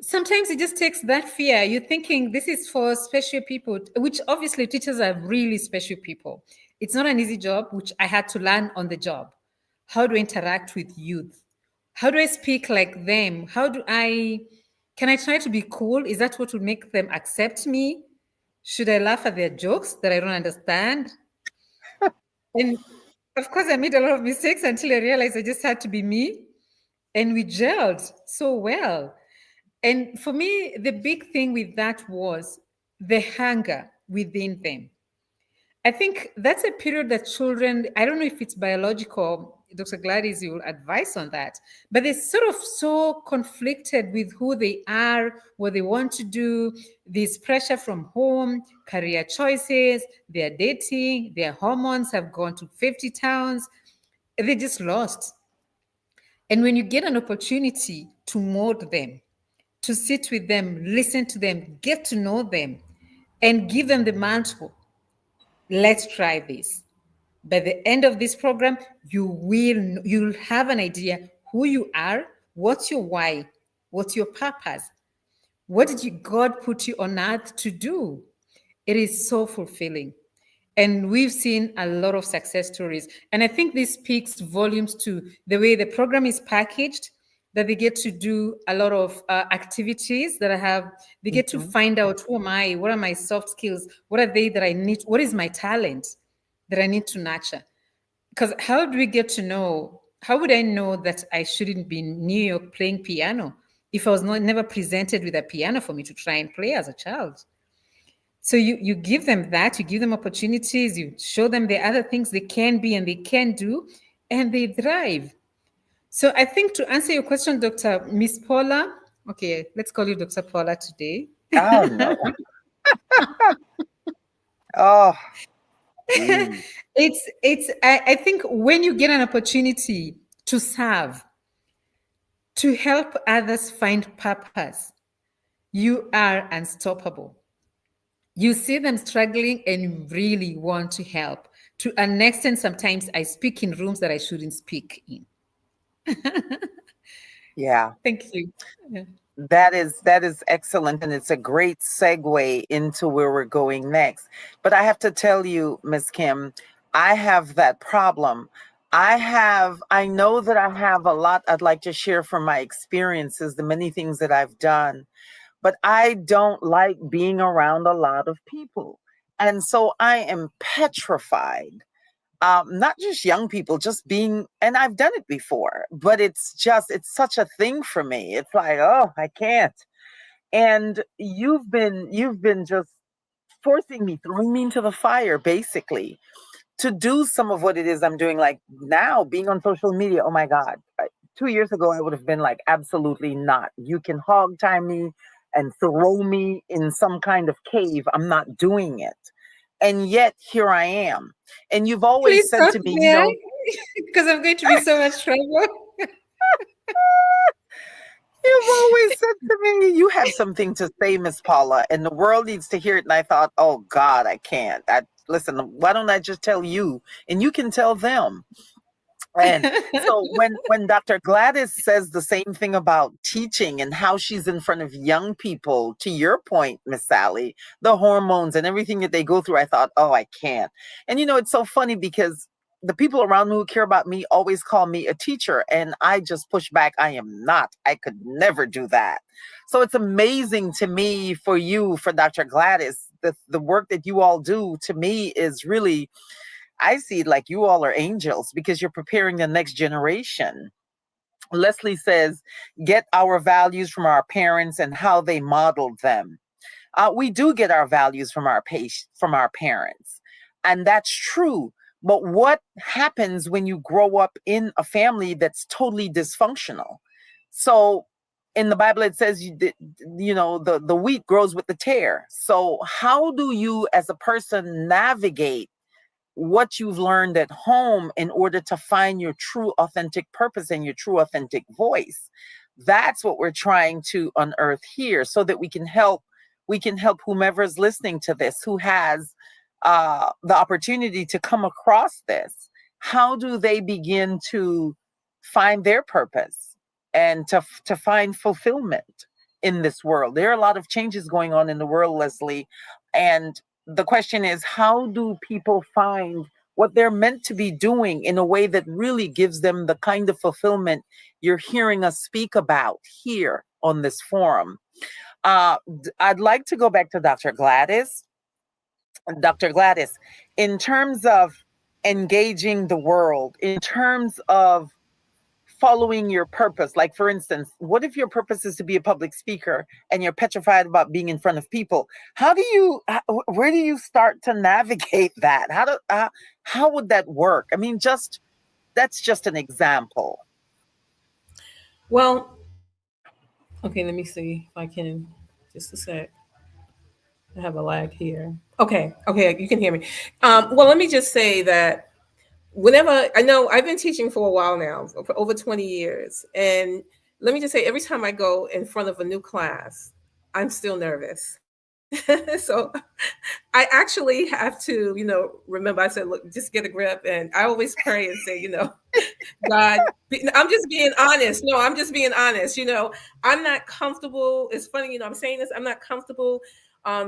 sometimes it just takes that fear. You're thinking this is for special people, which obviously teachers are really special people. It's not an easy job, which I had to learn on the job. How do I interact with youth? How do I speak like them? Can I try to be cool? Is that what would make them accept me? Should I laugh at their jokes that I don't understand? And of course, I made a lot of mistakes until I realized I just had to be me. And we gelled so well. And for me, the big thing with that was the hunger within them. I think that's a period that children, I don't know if it's biological, Dr. Gladys, you'll advise on that, but they're sort of so conflicted with who they are, what they want to do, this pressure from home, career choices, they're dating, their hormones have gone to 50 towns. They're just lost. And when you get an opportunity to mold them, to sit with them, listen to them, get to know them, and give them the mantle, let's try this. By the end of this program, you'll have an idea who you are, what's your why, what's your purpose, what did God put you on earth to do? It is so fulfilling. And we've seen a lot of success stories. And I think this speaks volumes to the way the program is packaged, that they get to do a lot of activities that they get to Mhm. find out who am I, what are my soft skills, what are they that I need, what is my talent that I need to nurture. Because how do we get to know? How would I know that I shouldn't be in New York playing piano if I was never presented with a piano for me to try and play as a child? So you give them that, you give them opportunities, you show them the other things they can be and they can do, and they thrive. So I think to answer your question, Dr. Miss Paula, okay, let's call you Dr. Paula today. Oh no. Oh, geez. I think when you get an opportunity to serve, to help others find purpose, you are unstoppable. You see them struggling and you really want to help. To an extent, sometimes I speak in rooms that I shouldn't speak in. Yeah. Thank you. Yeah. That is excellent, and it's a great segue into where we're going next. But I have to tell you, Miss Kim, I have that problem. I know that I have a lot I'd like to share from my experiences, the many things that I've done, but I don't like being around a lot of people. And so I am petrified, not just young people, just being, and I've done it before, but it's such a thing for me. It's like, oh, I can't. And you've been just forcing me, throwing me into the fire, basically, to do some of what it is I'm doing. Like now, being on social media, oh my God. 2 years ago, I would have been like, absolutely not. You can hog tie me and throw me in some kind of cave. I'm not doing it. And yet here I am. And you've always Please said stop to me, there because I'm going to be so much trouble. you've always said to me, you have something to say, Miss Paula, and the world needs to hear it. And I thought, oh God, I can't. Listen, why don't I just tell you and you can tell them? And so when Dr. Gladys says the same thing about teaching and how she's in front of young people, to your point, Miss Sally, the hormones and everything that they go through, I thought, oh, I can't. And it's so funny because the people around me who care about me always call me a teacher, and I just push back. I am not. I could never do that. So it's amazing to me for you, for Dr. Gladys, the work that you all do to me is really, I see it like you all are angels because you're preparing the next generation. Leslie says, get our values from our parents and how they modeled them. We do get our values from from our parents, and that's true. But what happens when you grow up in a family that's totally dysfunctional? So in the Bible, it says the wheat grows with the tare. So how do you, as a person, navigate what you've learned at home in order to find your true authentic purpose and your true authentic voice? That's what we're trying to unearth here so that we can help whomever is listening to this, who has the opportunity to come across this. How do they begin to find their purpose and to find fulfillment in this world? There are a lot of changes going on in the world, Leslie, and the question is, how do people find what they're meant to be doing in a way that really gives them the kind of fulfillment you're hearing us speak about here on this forum? I'd like to go back to Dr. Gladys. Dr. Gladys, in terms of engaging the world, in terms of following your purpose, like for instance, what if your purpose is to be a public speaker and you're petrified about being in front of people? Where do you start to navigate that? How would that work? I mean, just that's just an example. Well, okay, let me see if I can. Just a sec. I have a lag here. Okay, okay, you can hear me. Well, let me just say that whenever I know I've been teaching for a while now, for over 20 years. And let me just say, every time I go in front of a new class, I'm still nervous. So I actually have to, remember I said, look, just get a grip. And I always pray and say, God, I'm just being honest. No, I'm just being honest. I'm not comfortable. It's funny, I'm saying this. I'm not comfortable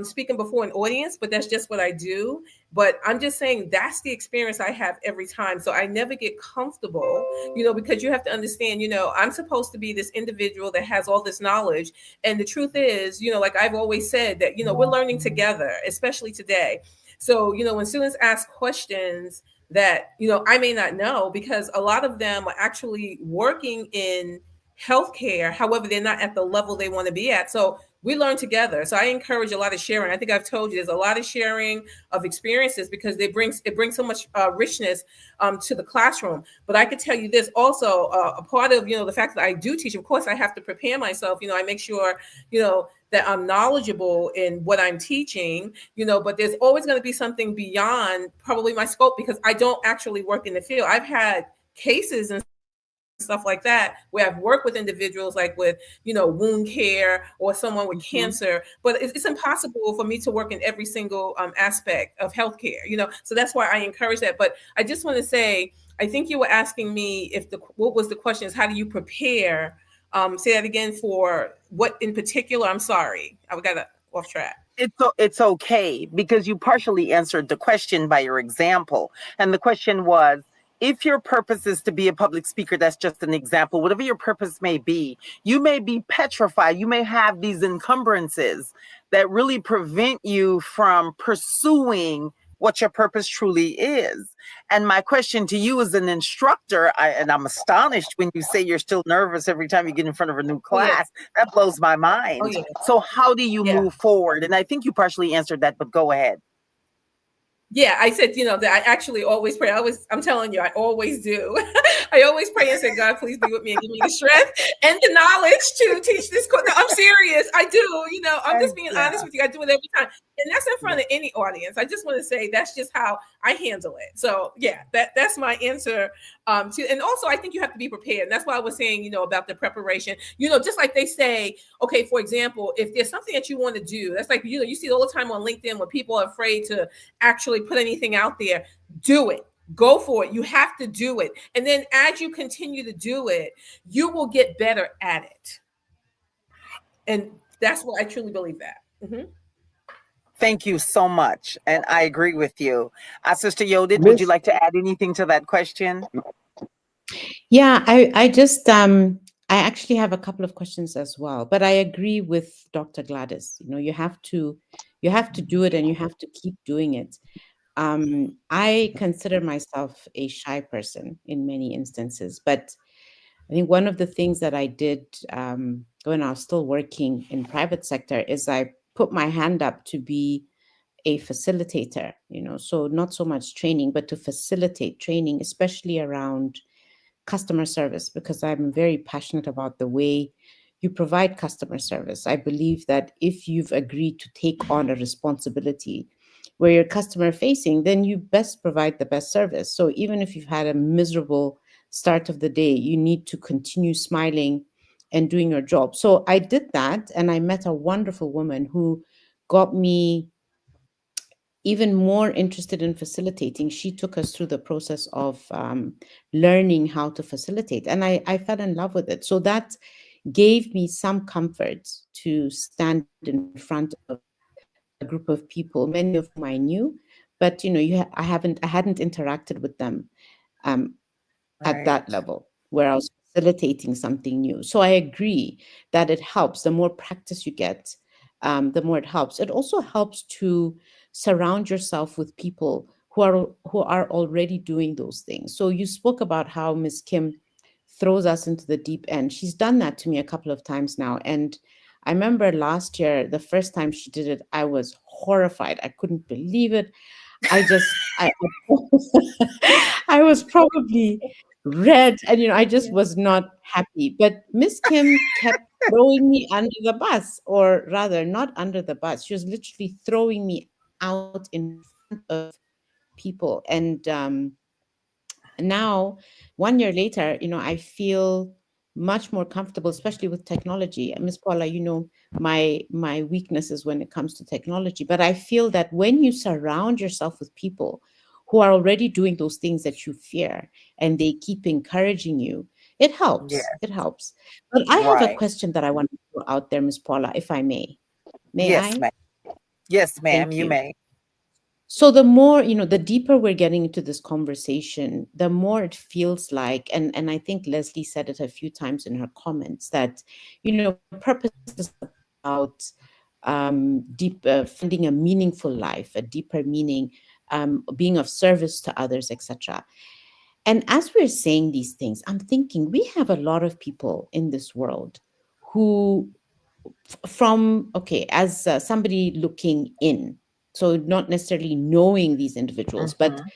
speaking before an audience, but that's just what I do. But I'm just saying that's the experience I have every time. So I never get comfortable, because you have to understand, I'm supposed to be this individual that has all this knowledge. And the truth is, like I've always said, that, we're learning together, especially today. So, when students ask questions that I may not know, because a lot of them are actually working in healthcare. However, they're not at the level they want to be at. So we learn together. So I encourage a lot of sharing. I think I've told you there's a lot of sharing of experiences, because it brings so much richness to the classroom. But I could tell you this also, a part of the fact that I do teach. Of course, I have to prepare myself. I make sure that I'm knowledgeable in what I'm teaching, but there's always going to be something beyond probably my scope, because I don't actually work in the field. I've had cases and stuff like that where I've worked with individuals, like with, wound care or someone with cancer, Mhm. but it's impossible for me to work in every single aspect of healthcare, so that's why I encourage that. But I just want to say, I think you were asking me if what was the question is, how do you prepare? Say that again, for what in particular? I'm sorry, I got off track. It's okay because you partially answered the question by your example. And the question was, if your purpose is to be a public speaker, that's just an example. Whatever your purpose may be, you may be petrified. You may have these encumbrances that really prevent you from pursuing what your purpose truly is. And my question to you as an instructor, and I'm astonished when you say you're still nervous every time you get in front of a new Oh yeah. class. That blows my Oh mind. yeah. So, how do you Yeah. move forward? And I think you partially answered that, but go ahead. Yeah, I said, that I actually always pray. I'm telling you, I always do. I always pray and say, God, please be with me and give me the strength and the knowledge to teach this course. No, I'm serious. I do. I'm just being Yeah, honest with you. I do it every time. And that's in yeah. front of any audience. I just want to say that's just how I handle it. So yeah, that's my answer. And also I think you have to be prepared. And that's why I was saying, about the preparation. Just like they say, okay, for example, if there's something that you want to do, that's like, you see it all the time on LinkedIn when people are afraid to actually put anything out there. Do it. Go for it. You have to do it. And then as you continue to do it, you will get better at it. And that's what I truly believe that. Mhm. Thank you so much. And I agree with you. Sister Yodit, would you Miss, like to add anything to that question? Yeah, I just I actually have a couple of questions as well, but I agree with Dr. Gladys. You have to do it and you have to keep doing it. I consider myself a shy person in many instances, but I think one of the things that I did when I was still working in private sector is I put my hand up to be a facilitator, so not so much training, but to facilitate training, especially around customer service, because I'm very passionate about the way you provide customer service. I believe that if you've agreed to take on a responsibility where you're customer facing, then you best provide the best service. So even if you've had a miserable start of the day, you need to continue smiling and doing your job. So I did that, and I met a wonderful woman who got me even more interested in facilitating. She took us through the process of learning how to facilitate, and I fell in love with it. So that gave me some comfort to stand in front of a group of people, many of whom I knew, but I hadn't interacted with them um, at Right. that level where I was facilitating something new. So I agree that it helps. The more practice you get, the more it helps. It also helps to surround yourself with people who are already doing those things. So you spoke about how Miss Kim throws us into the deep end. She's done that to me a couple of times now. And I remember last year, the first time she did it, I was horrified. I couldn't believe it. I I was probably red, and I just Yeah. was not happy. But Miss Kim kept throwing me under the bus, or rather, not under the bus. She was literally throwing me out in front of people, and now 1 year later, I feel much more comfortable, especially with technology. Miss Paula, my weaknesses when it comes to technology, but I feel that when you surround yourself with people who are already doing those things that you fear and they keep encouraging you, it Yeah, helps. It helps. But I have a right. question that I want to throw out there, Miss Paula, if I may. May Yes, I? ma'am. Yes, ma'am, Thank you you. may. So the more, the deeper we're getting into this conversation, the more it feels like, and I think Leslie said it a few times in her comments, that, purpose is about finding a meaningful life, a deeper meaning, being of service to others, etc. And as we're saying these things, I'm thinking we have a lot of people in this world who from okay as somebody looking in, so not necessarily knowing these individuals, but Hmm.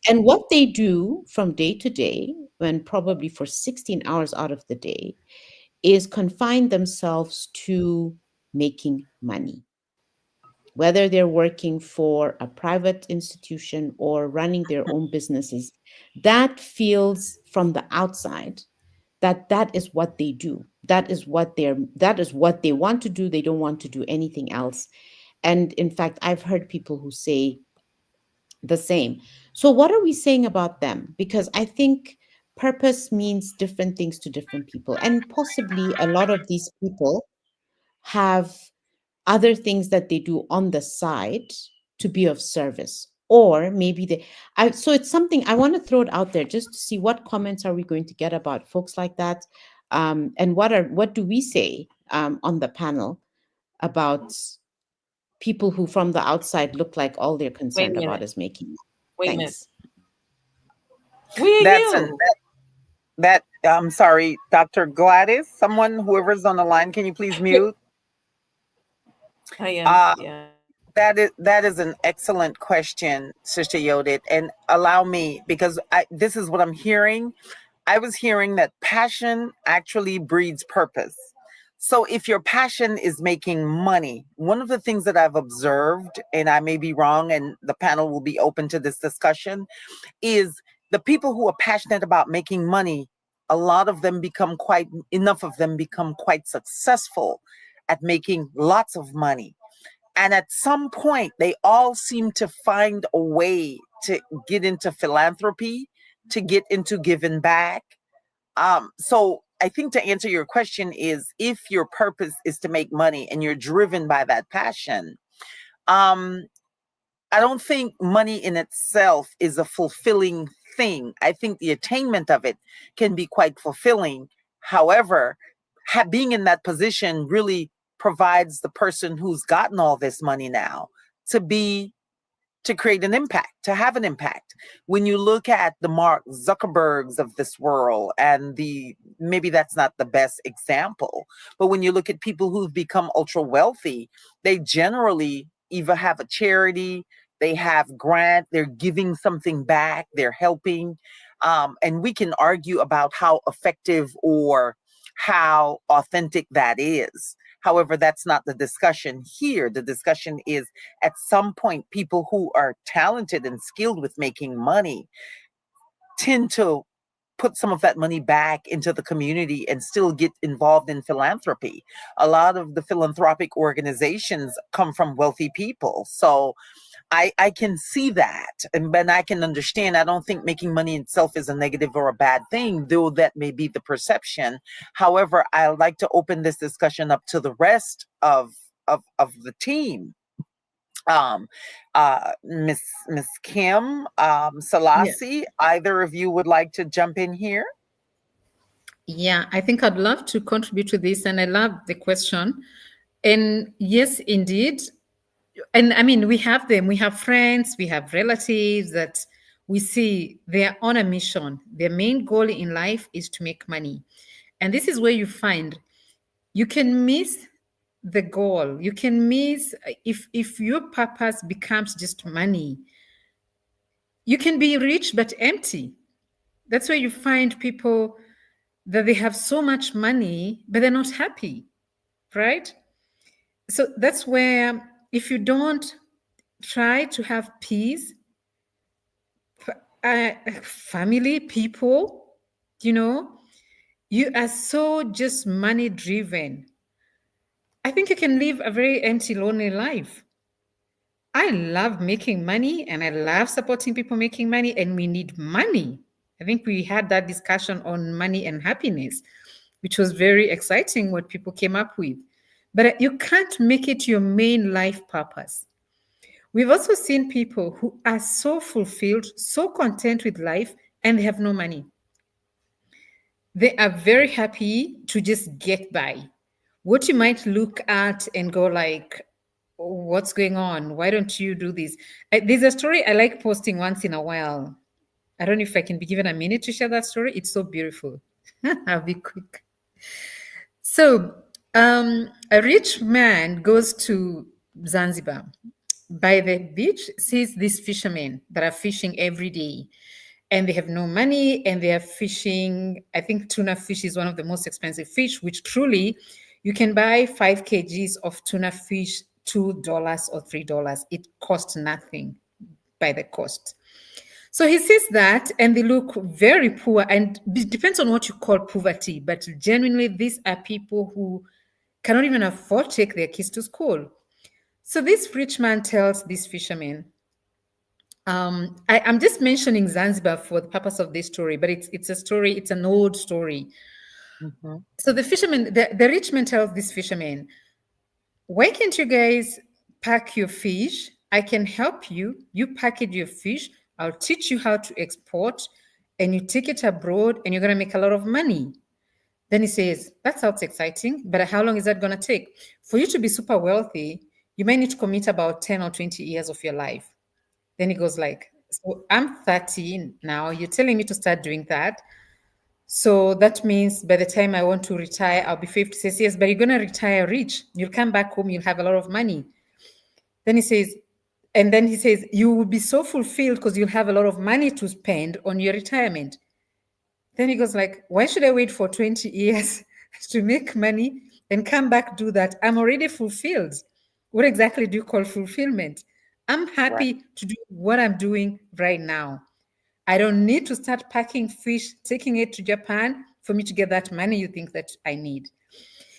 and what they do from day to day, when probably for 16 hours out of the day, is confine themselves to making money, whether they're working for a private institution or running their own businesses. That feels from the outside that that is what they do, that is what they want to do. They don't want to do anything else. And in fact, I've heard people who say the same. So what are we saying about them? Because I think purpose means different things to different people, and possibly a lot of these people have other things that they do on the side to be of service, or maybe so it's something I want to throw it out there just to see what comments are we going to get about folks like that. And what do we say on the panel about people who from the outside look like all they're Wait concerned a about minute. is making money? Wait a minute. Thanks. We hear That's an you. that I'm sorry, Dr. Gladys, someone, whoever's on the line, can you please mute? I am. Uh, Yeah. that is an excellent question, Sister Yodit, and allow me, because this is what I'm hearing. I was hearing that passion actually breeds purpose. So if your passion is making money, one of the things that I've observed, and I may be wrong, and the panel will be open to this discussion, is the people who are passionate about making money, a lot of them become quite, enough of them become quite successful at making lots of money. And at some point, they all seem to find a way to get into philanthropy, to get into giving back. So I think to answer your question is, if your purpose is to make money and you're driven by that passion, um, I don't think money in itself is a fulfilling thing. I think the attainment of it can be quite fulfilling. However, being in that position really provides the person who's gotten all this money now to be to create an impact, to have an impact. When you look at the Mark Zuckerbergs of this world, and maybe that's not the best example, but when you look at people who've become ultra wealthy, they generally either have a charity, they have grant, they're giving something back, they're helping. And we can argue about how effective or how authentic that is. However, that's not the discussion here. The discussion is, at some point, people who are talented and skilled with making money tend to put some of that money back into the community and still get involved in philanthropy. A lot of the philanthropic organizations come from wealthy people. So I can see that, and then I can understand. I don't think making money itself is a negative or a bad thing, though that may be the perception. However, I like to open this discussion up to the rest of the team. um Miss Kim, Yeah. Selassie, either of you would like to jump in here? Yeah, I think I'd love to contribute to this, and I love the question. And yes, indeed. And I mean, we have them, we have friends, we have relatives that we see they're on a mission. Their main goal in life is to make money. And this is where you find you can miss the goal. You can miss if your purpose becomes just money. You can be rich but empty. That's where you find people that they have so much money, but they're not happy, right? So that's where if you don't try to have peace, family, people, you know, you are so just money driven. I think you can live a very empty, lonely life. I love making money and I love supporting people making money, and we need money. I think we had that discussion on money and happiness, which was very exciting what people came up with. But you can't make it your main life purpose. We've also seen people who are so fulfilled, so content with life, and they have no money. They are very happy to just get by. What you might look at and go like, what's going on? Why don't you do this? There's a story I like posting once in a while. I don't know if I can be given a minute to share that story. It's so beautiful. I'll be quick. So, a rich man goes to Zanzibar. By the beach, sees these fishermen that are fishing every day, and they have no money, and they are fishing. I think tuna fish is one of the most expensive fish, which truly you can buy 5 kgs of tuna fish, $2 or $3. It costs nothing by the cost. So he sees that, and they look very poor, and it depends on what you call poverty, but genuinely, these are people who cannot even afford to take their kids to school. So this rich man tells this fisherman, I'm just mentioning Zanzibar for the purpose of this story, but it's a story, it's an old story. Mm-hmm. So the fisherman, the rich man tells this fisherman, why can't you guys pack your fish? I can help you. You package your fish. I'll teach you how to export, and you take it abroad, and you're going to make a lot of money. Then he says, that sounds exciting, but how long is that going to take? For you to be super wealthy, you might need to commit about 10 or 20 years of your life. Then he goes like, so I'm 30 now. You're telling me to start doing that. So that means by the time I want to retire, I'll be 50. He says, yes, but you're going to retire rich. You'll come back home, you'll have a lot of money. Then he says, and then he says, you will be so fulfilled because you'll have a lot of money to spend on your retirement. Then he goes like, why should I wait for 20 years to make money and come back do that? I'm already fulfilled. What exactly do you call fulfillment? I'm Right. happy to do what I'm doing right now. I don't need to start packing fish, taking it to Japan for me to get that money you think that I need.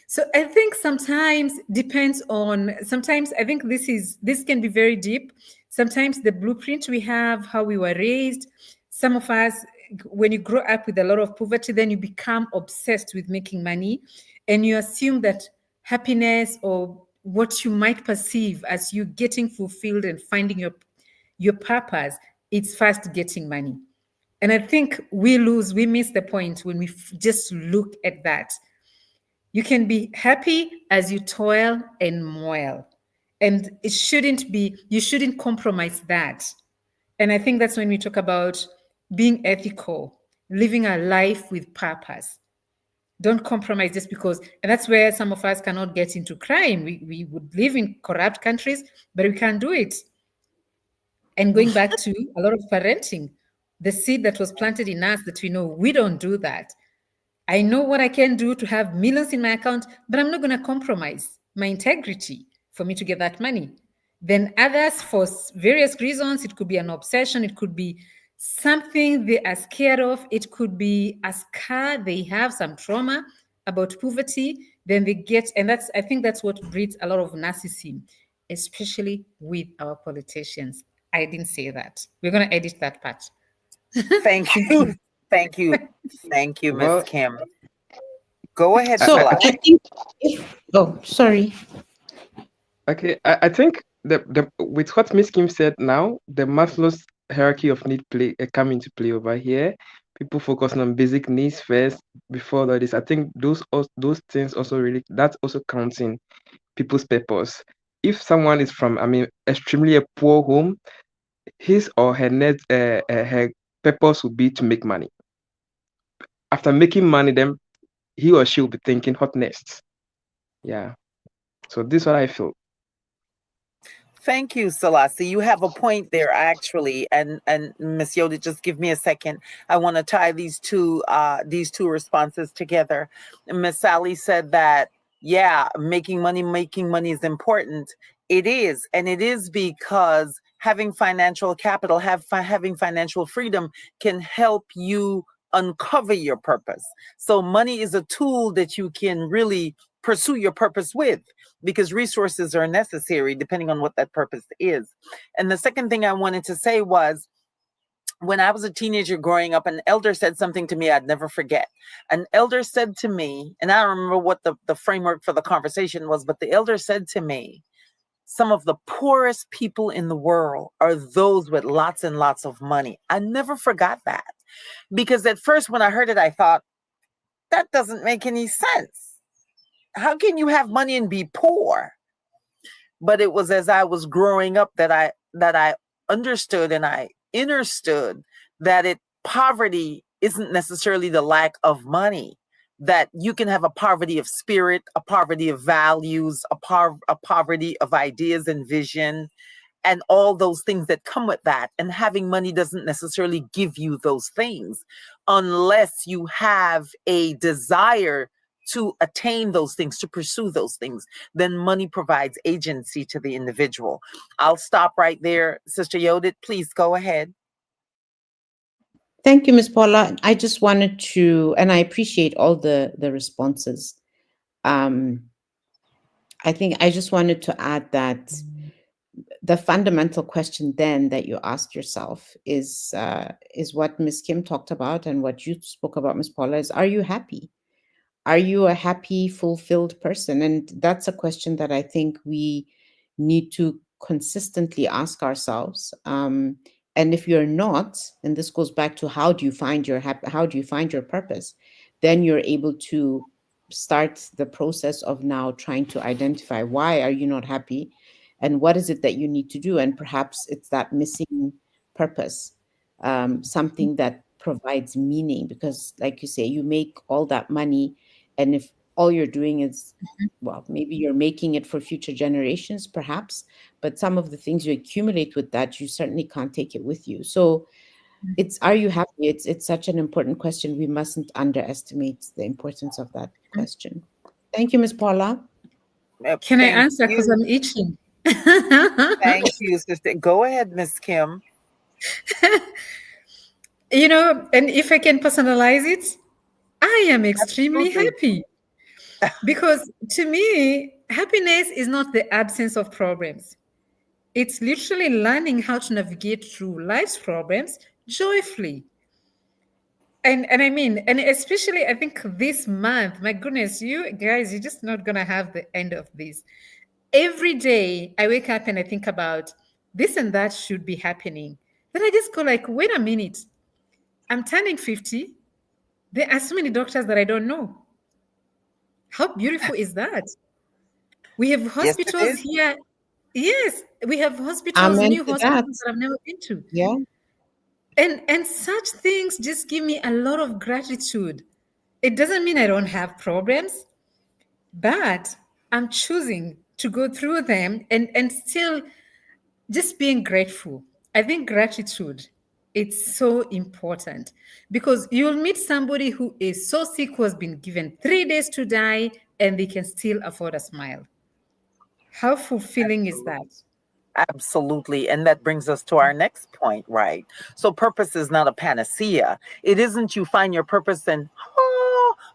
So I think sometimes I think this can be very deep. Sometimes the blueprint we have, how we were raised, some of us, when you grow up with a lot of poverty, then you become obsessed with making money, and you assume that happiness or what you might perceive as you getting fulfilled and finding your purpose, it's first getting money. And I think we miss the point when we just look at that. You can be happy as you toil and moil. And you shouldn't compromise that. And I think that's when we talk about being ethical, living a life with purpose. Don't compromise just because, and that's where some of us cannot get into crime. We would live in corrupt countries, but we can't do it. And going back to a lot of parenting, the seed that was planted in us that we know we don't do that. I know what I can do to have millions in my account, but I'm not going to compromise my integrity for me to get that money. Then others, for various reasons, it could be an obsession, it could be something they are scared of, it could be a scar, they have some trauma about poverty, then they get, and I think that's what breeds a lot of narcissism, especially with our politicians. I didn't say that. We're going to edit that part. Thank you. Thank you. Thank you, Miss Well, Kim. Go ahead, So Salah. I think oh, sorry. okay, I think the with what Miss Kim said now, the Maslow's hierarchy of need come into play over here. People focus on basic needs first before that is. I think those things also really that's also counting people's purpose. If someone is from, I mean, extremely a poor home, his or her purpose would be to make money. After making money, then he or she will be thinking, what next? Yeah. So this is what I feel. Thank you, Selassie. You have a point there, actually, and Miss Yoda, just give me a second. I want to tie these two responses together. Miss Sally said that, yeah, making money is important. It is, and it is because having financial capital, having financial freedom can help you uncover your purpose. So money is a tool that you can really pursue your purpose with, because resources are necessary depending on what that purpose is. And the second thing I wanted to say was, when I was a teenager growing up, an elder said something to me I'd never forget. An elder said to me, and I don't remember what the framework for the conversation was, but the elder said to me, some of the poorest people in the world are those with lots and lots of money. I never forgot that, because at first when I heard it, I thought, that doesn't make any sense. How can you have money and be poor? But it was as I was growing up that I understood, and I understood that poverty isn't necessarily the lack of money. That you can have a poverty of spirit, a poverty of values, a poverty of ideas and vision, and all those things that come with that. And having money doesn't necessarily give you those things unless you have a desire to attain those things, to pursue those things. Then money provides agency to the individual. I'll stop right there. Sister Yodit, please go ahead. Thank you, Ms. Paula. I just wanted to, and I appreciate all the responses. Um, I think I just wanted to add that the fundamental question then that you ask yourself is what Ms. Kim talked about and what you spoke about, Ms. Paula, is, are you happy? Are you a happy, fulfilled person? And that's a question that I think we need to consistently ask ourselves. And if you're not, and this goes back to how do you find your how do you find your purpose, then you're able to start the process of now trying to identify why are you not happy, and what is it that you need to do, and perhaps it's that missing purpose, something that provides meaning, because like you say, you make all that money, and if all you're doing is, well, maybe you're making it for future generations, perhaps, but some of the things you accumulate with that, you certainly can't take it with you. So it's, are you happy? It's such an important question. We mustn't underestimate the importance of that question. Thank you, Ms. Paula. Can I Thank answer? Because you. I'm itching. Thank you, sister. Go ahead, Miss Kim. And if I can personalize it, I am extremely Absolutely. happy. Because to me, happiness is not the absence of problems. It's literally learning how to navigate through life's problems joyfully. And I mean, and especially I think this month, my goodness, you guys, you're just not gonna have the end of this. Every day I wake up and I think about this and that should be happening. Then I just go like, wait a minute, I'm turning 50. There are so many doctors that I don't know. How beautiful is that? We have Yes, it hospitals is. here. Yes, we have hospitals, Amen new to that. hospitals that I've never been to. Yeah. And such things just give me a lot of gratitude. It doesn't mean I don't have problems, but I'm choosing to go through them and still just being grateful. I think gratitude, it's so important, because you'll meet somebody who is so sick, who has been given 3 days to die, and they can still afford a smile. How fulfilling is that? Absolutely. And that brings us to our next point, right? So, purpose is not a panacea. It isn't you find your purpose and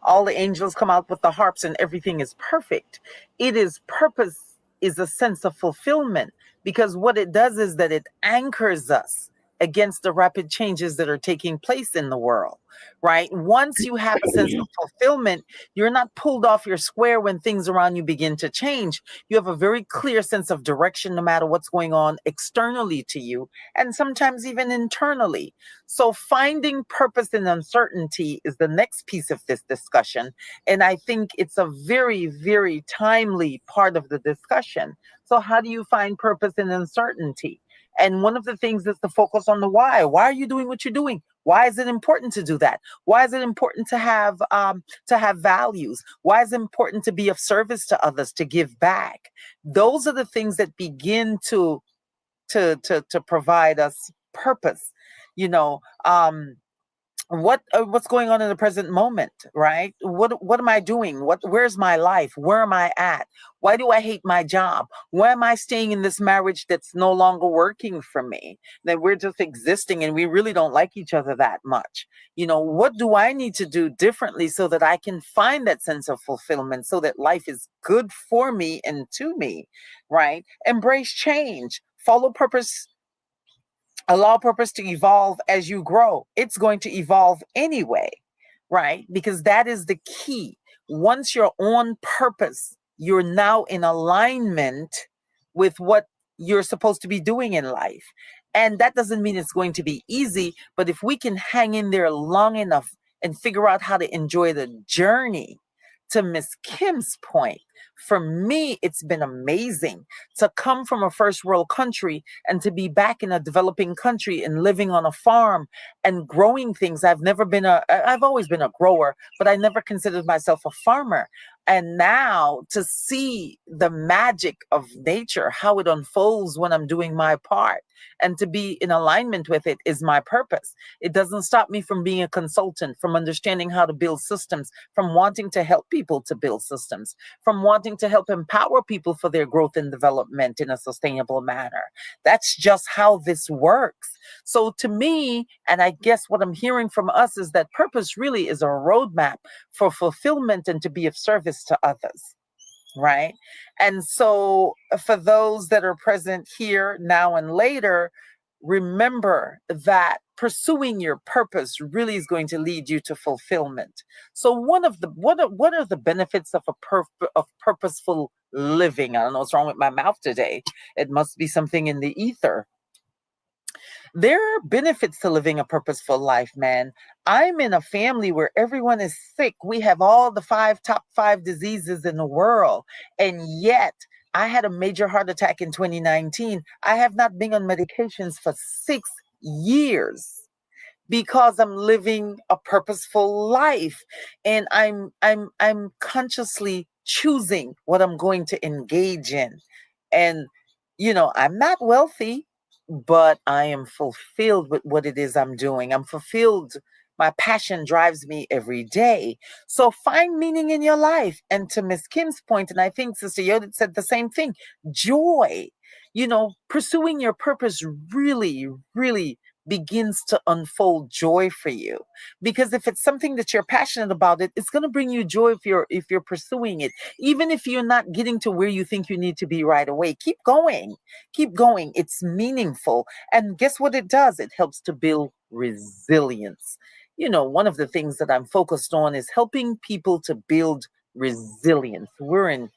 all the angels come out with the harps and everything is perfect. It is, purpose is a sense of fulfillment, because what it does is that it anchors us against the rapid changes that are taking place in the world, right? Once you have a sense of fulfillment, you're not pulled off your square when things around you begin to change. You have a very clear sense of direction no matter what's going on externally to you, and sometimes even internally. So, finding purpose in uncertainty is the next piece of this discussion. And I think it's a very, very timely part of the discussion. So, how do you find purpose in uncertainty? And one of the things is to focus on the why. Why are you doing what you're doing? Why is it important to do that? Why is it important to have values? Why is it important to be of service to others, to give back? Those are the things that begin to provide us purpose. You know, what's going on in the present moment, right? What am I doing? Where's my life? Where am I at? Why do I hate my job? Why am I staying in this marriage that's no longer working for me? That we're just existing and we really don't like each other that much. What do I need to do differently so that I can find that sense of fulfillment, so that life is good for me and to me, right? Embrace change, follow purpose, allow purpose to evolve as you grow. It's going to evolve anyway, right? Because that is the key. Once you're on purpose, you're now in alignment with what you're supposed to be doing in life. And that doesn't mean it's going to be easy, but if we can hang in there long enough and figure out how to enjoy the journey, to Miss Kim's point, for me, it's been amazing to come from a first world country and to be back in a developing country and living on a farm and growing things. I've always been a grower, but I never considered myself a farmer. And now to see the magic of nature, how it unfolds when I'm doing my part, and to be in alignment with it is my purpose. It doesn't stop me from being a consultant, from understanding how to build systems, from wanting to help people to build systems, from wanting to help empower people for their growth and development in a sustainable manner. That's just how this works. So to me, and I guess what I'm hearing from us is that purpose really is a roadmap for fulfillment and to be of service to others. Right. And so for those that are present here now and later, remember that pursuing your purpose really is going to lead you to fulfillment. So what are the benefits of of purposeful living? I don't know what's wrong with my mouth today. It must be something in the ether. There are benefits to living a purposeful life, man. I'm in a family where everyone is sick. We have all the top five diseases in the world. And yet, I had a major heart attack in 2019. I have not been on medications for 6 years because I'm living a purposeful life, and I'm consciously choosing what I'm going to engage in. And I'm not wealthy, but I am fulfilled with what it is I'm doing. I'm fulfilled. My passion drives me every day. So find meaning in your life. And to Miss Kim's point, and I think Sister Yoda said the same thing, joy. Pursuing your purpose really, really begins to unfold joy for you, because if it's something that you're passionate about, it's going to bring you joy if you're pursuing it, even if you're not getting to where you think you need to be right away. Keep going. It's meaningful. And guess what it does? It helps to build resilience. One of the things that I'm focused on is helping people to build resilience. We're in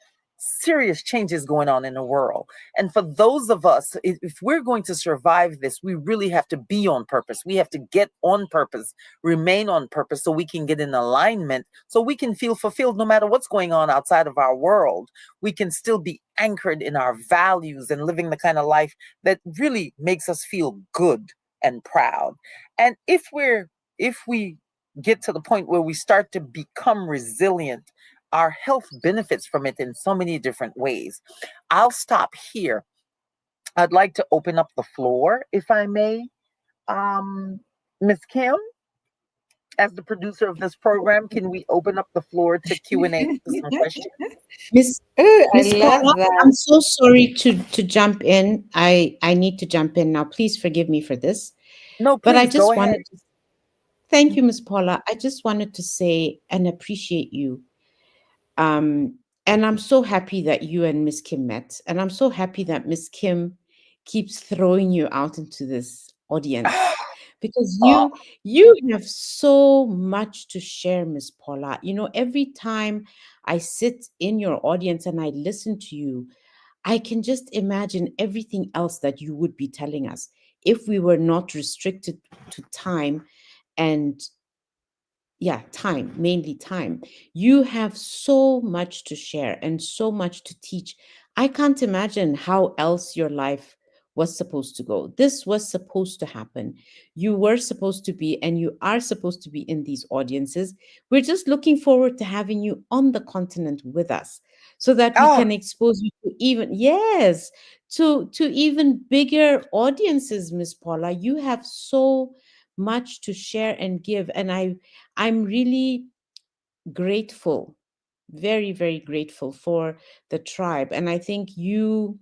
serious changes going on in the world. And for those of us, if we're going to survive this, we really have to be on purpose. We have to get on purpose, remain on purpose, so we can get in alignment, so we can feel fulfilled no matter what's going on outside of our world. We can still be anchored in our values and living the kind of life that really makes us feel good and proud. And if we get to the point where we start to become resilient, our health benefits from it in so many different ways. I'll stop here. I'd like to open up the floor, if I may. Miss Kim, as the producer of this program, can we open up the floor to Q&A for some questions? Miss Oh, I Miss love Paula, that. I'm so sorry to jump in. I need to jump in now. Please forgive me for this. No, But I please go just ahead. wanted to thank you, Miss Paula. I just wanted to say and appreciate you. And I'm so happy that you and Miss Kim met. And I'm so happy that Miss Kim keeps throwing you out into this audience, because Oh, you have so much to share, Miss Paula. Every time I sit in your audience and I listen to you, I can just imagine everything else that you would be telling us if we were not restricted to time. And yeah, time, mainly time. You have so much to share and so much to teach. I can't imagine how else your life was supposed to go. This was supposed to happen. You were supposed to be, and you are supposed to be in these audiences. We're just looking forward to having you on the continent with us so that we oh, can expose you to even, yes, to even bigger audiences, Miss Paula. You have so much to share and give. And I'm really grateful, very, very grateful for the tribe. And I think you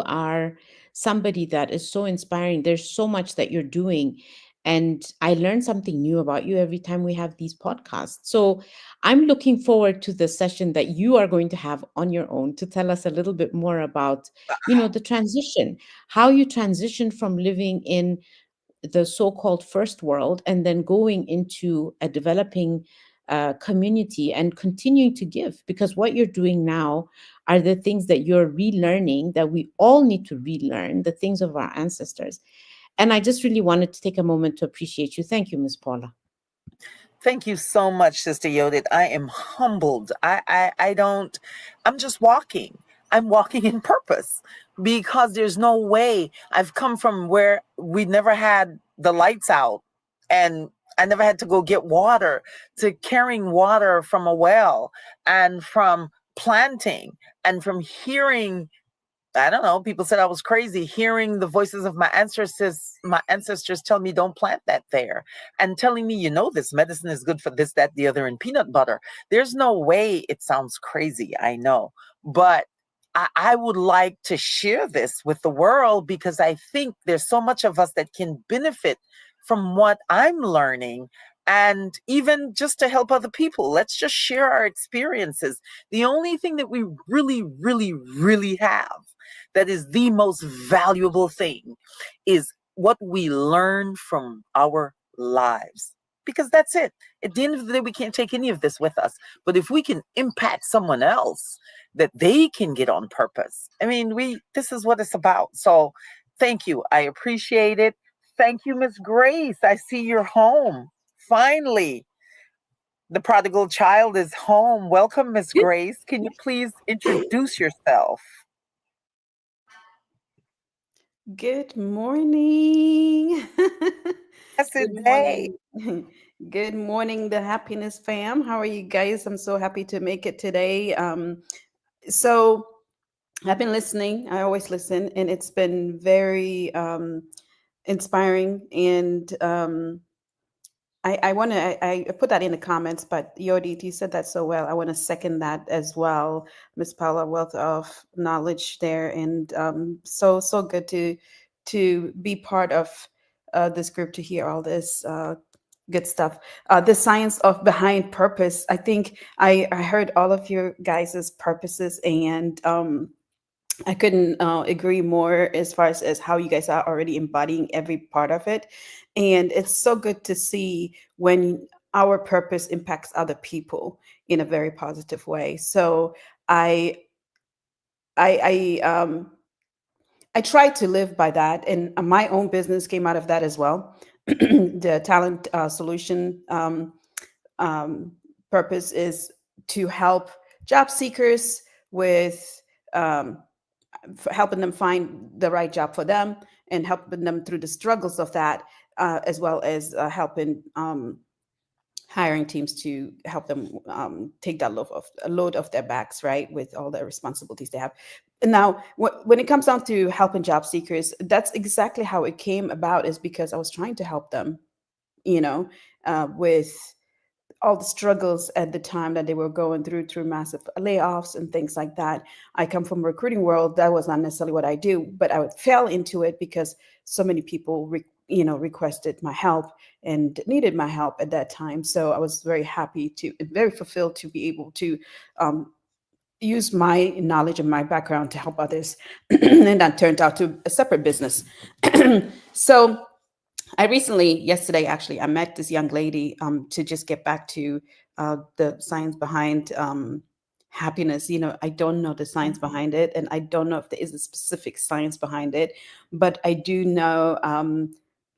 are somebody that is so inspiring. There's so much that you're doing. And I learn something new about you every time we have these podcasts. So I'm looking forward to the session that you are going to have on your own to tell us a little bit more about, the transition, how you transition from living in the so-called first world and then going into a developing community and continuing to give, because what you're doing now are the things that you're relearning, that we all need to relearn, the things of our ancestors. And I just really wanted to take a moment to appreciate you. Thank you, Miss Paula. Thank you so much, Sister Yodit. I am humbled. I don't, I'm just walking. I'm walking in purpose because there's no way. I've come from where we never had the lights out and I never had to go get water, to carrying water from a well, and from planting, and from hearing, I don't know, people said I was crazy, hearing the voices of my ancestors tell me don't plant that there, and telling me, this medicine is good for this, that, the other, and peanut butter. There's no way. It sounds crazy, I know. But I would like to share this with the world because I think there's so much of us that can benefit from what I'm learning, and even just to help other people. Let's just share our experiences. The only thing that we really, really, really have that is the most valuable thing is what we learn from our lives. Because that's it. At the end of the day, we can't take any of this with us. But if we can impact someone else, that they can get on purpose. I mean, this is what it's about. So thank you. I appreciate it. Thank you, Miss Grace. I see you're home. Finally, the prodigal child is home. Welcome, Miss Grace. Can you please introduce yourself? Good morning. Blessed Good day. morning. Good morning, the happiness fam. How are you guys? I'm so happy to make it today. So I've been listening. I always listen, and it's been very inspiring. And I want to, I put that in the comments, but Yodit, you said that so well. I want to second that as well. Miss Paula, wealth of knowledge there. And so good to be part of this group, to hear all this good stuff. The science of behind purpose. I think I heard all of your guys' purposes, and I couldn't agree more as far as how you guys are already embodying every part of it. And it's so good to see when our purpose impacts other people in a very positive way. So I I I um I try to live by that, and my own business came out of that as well. The talent solution um, purpose is to help job seekers with um, helping them find the right job for them, and helping them through the struggles of that, as well as helping hiring teams to help them take that load off their backs, right, with all the responsibilities they have. Now, when it comes down to helping job seekers, that's exactly how it came about, is because I was trying to help them, you know, with all the struggles at the time that they were going through massive layoffs and things like that. I come from a recruiting world. That was not necessarily what I do, but I fell into it because so many people requested my help and needed my help at that time. So I was very happy to, very fulfilled to be able to use my knowledge and my background to help others. And that turned out to a separate business. So I recently, yesterday actually, I met this young lady to just get back to the science behind happiness. I don't know the science behind it, and I don't know if there is a specific science behind it, but I do know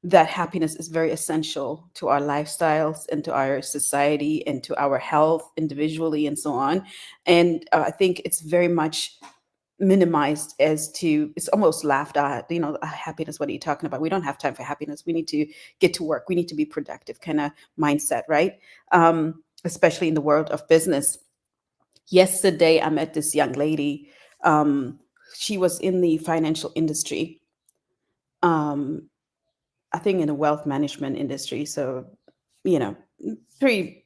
that happiness is very essential to our lifestyles and to our society and to our health individually and so on. And I think it's very much minimized, as to, it's almost laughed at, happiness, what are you talking about? We don't have time for happiness. We need to get to work. We need to be productive, kind of mindset, right? Especially in the world of business. Yesterday I met this young lady. She was in the financial industry. um, I think in the wealth management industry. So, you know, pretty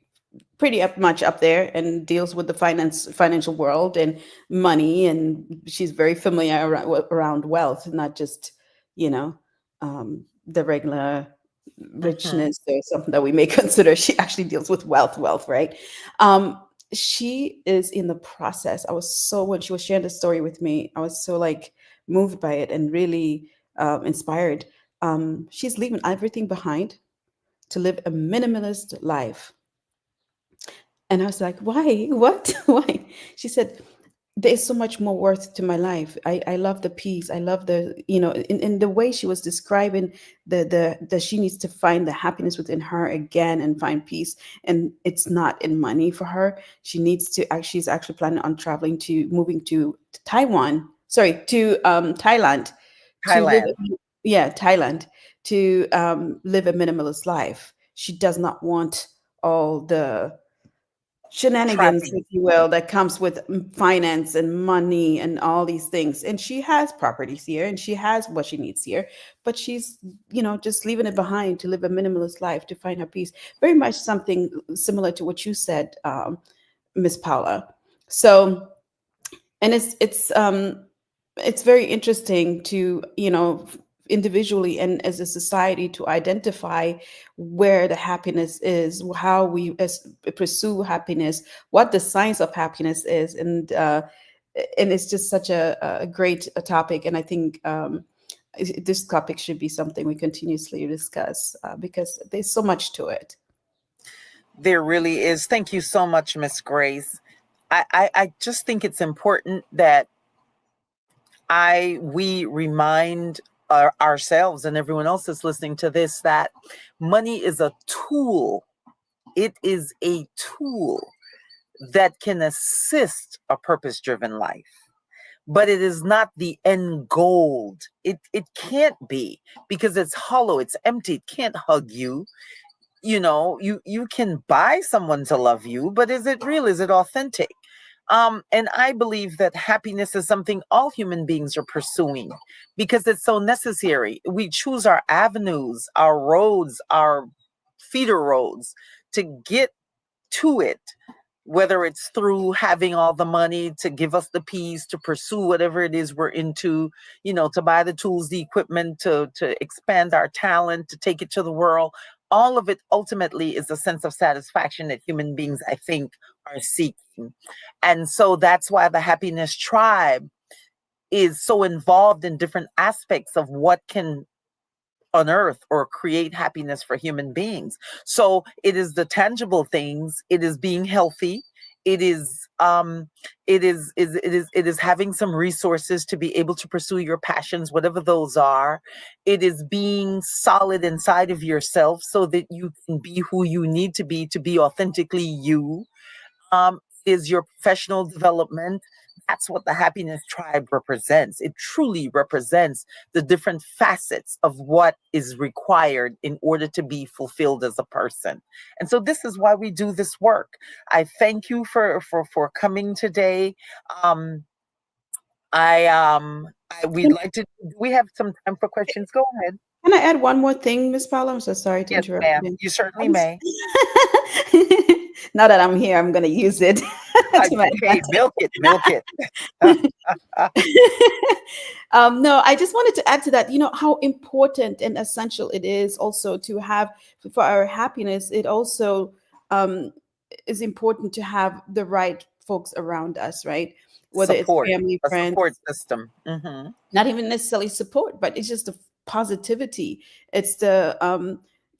pretty up much up there and deals with the financial world and money, and she's very familiar around wealth, not just, you know, the regular Mm-hmm. richness or something that we may consider. She actually deals with wealth, right? um she is in the process. I was so, when she was sharing the story with me, I was so like moved by it and really inspired. She's leaving everything behind to live a minimalist life. And I was like, why? What? Why? She said, there's so much more worth to my life. I love the peace. I love the, in the way she was describing the she needs to find the happiness within her again and find peace. And it's not in money for her. She needs to actually, she's actually planning on traveling to, moving to Taiwan, sorry, to Thailand to live, Thailand. yeah, Thailand, to live a minimalist life. She does not want all the shenanigans, Trapping. if you will, that comes with finance and money and all these things. And she has properties here and she has what she needs here, but she's, just leaving it behind to live a minimalist life to find her peace. Very much something similar to what you said, Miss Paula. So, and it's very interesting to, individually and as a society, to identify where the happiness is, how we pursue happiness, what the science of happiness is. And it's just such a great topic. And I think this topic should be something we continuously discuss, because there's so much to it. There really is. Thank you so much, Miss Grace. I just think it's important that we remind ourselves and everyone else that's listening to this that money is a tool. It is a tool that can assist a purpose-driven life, but it is not the end goal. It can't be, because it's hollow, it's empty, it can't hug you. You can buy someone to love you, but is it real? Is it authentic? And I believe that happiness is something all human beings are pursuing because it's so necessary. We choose our avenues, our roads, our feeder roads to get to it, whether it's through having all the money to give us the peace to pursue whatever it is we're into, to buy the tools, the equipment, to expand our talent, to take it to the world. All of it ultimately is a sense of satisfaction that human beings, I think, are seeking. And so that's why the happiness tribe is so involved in different aspects of what can unearth or create happiness for human beings. So it is the tangible things. It is being healthy. It is it is having some resources to be able to pursue your passions, whatever those are. It is being solid inside of yourself so that you can be who you need to be authentically you. Is your professional development. That's what the happiness tribe represents. It truly represents the different facets of what is required in order to be fulfilled as a person. And so this is why we do this work. I thank you for coming today. Um, we'd Can, like to. We have some time for questions. Go ahead. can I add one more thing, Miss Paula? I'm so sorry to Yes, interrupt ma'am. you. You certainly I'm may. now that I'm here, I'm going to use it to my Hey, milk it, milk it. no, I just wanted to add to that, how important and essential it is also to have, for our happiness. It also um, is important to have the right folks around us, right? Whether it's Support, family, a friends, support system. Hmm. not even necessarily support, but it's just the positivity. It's the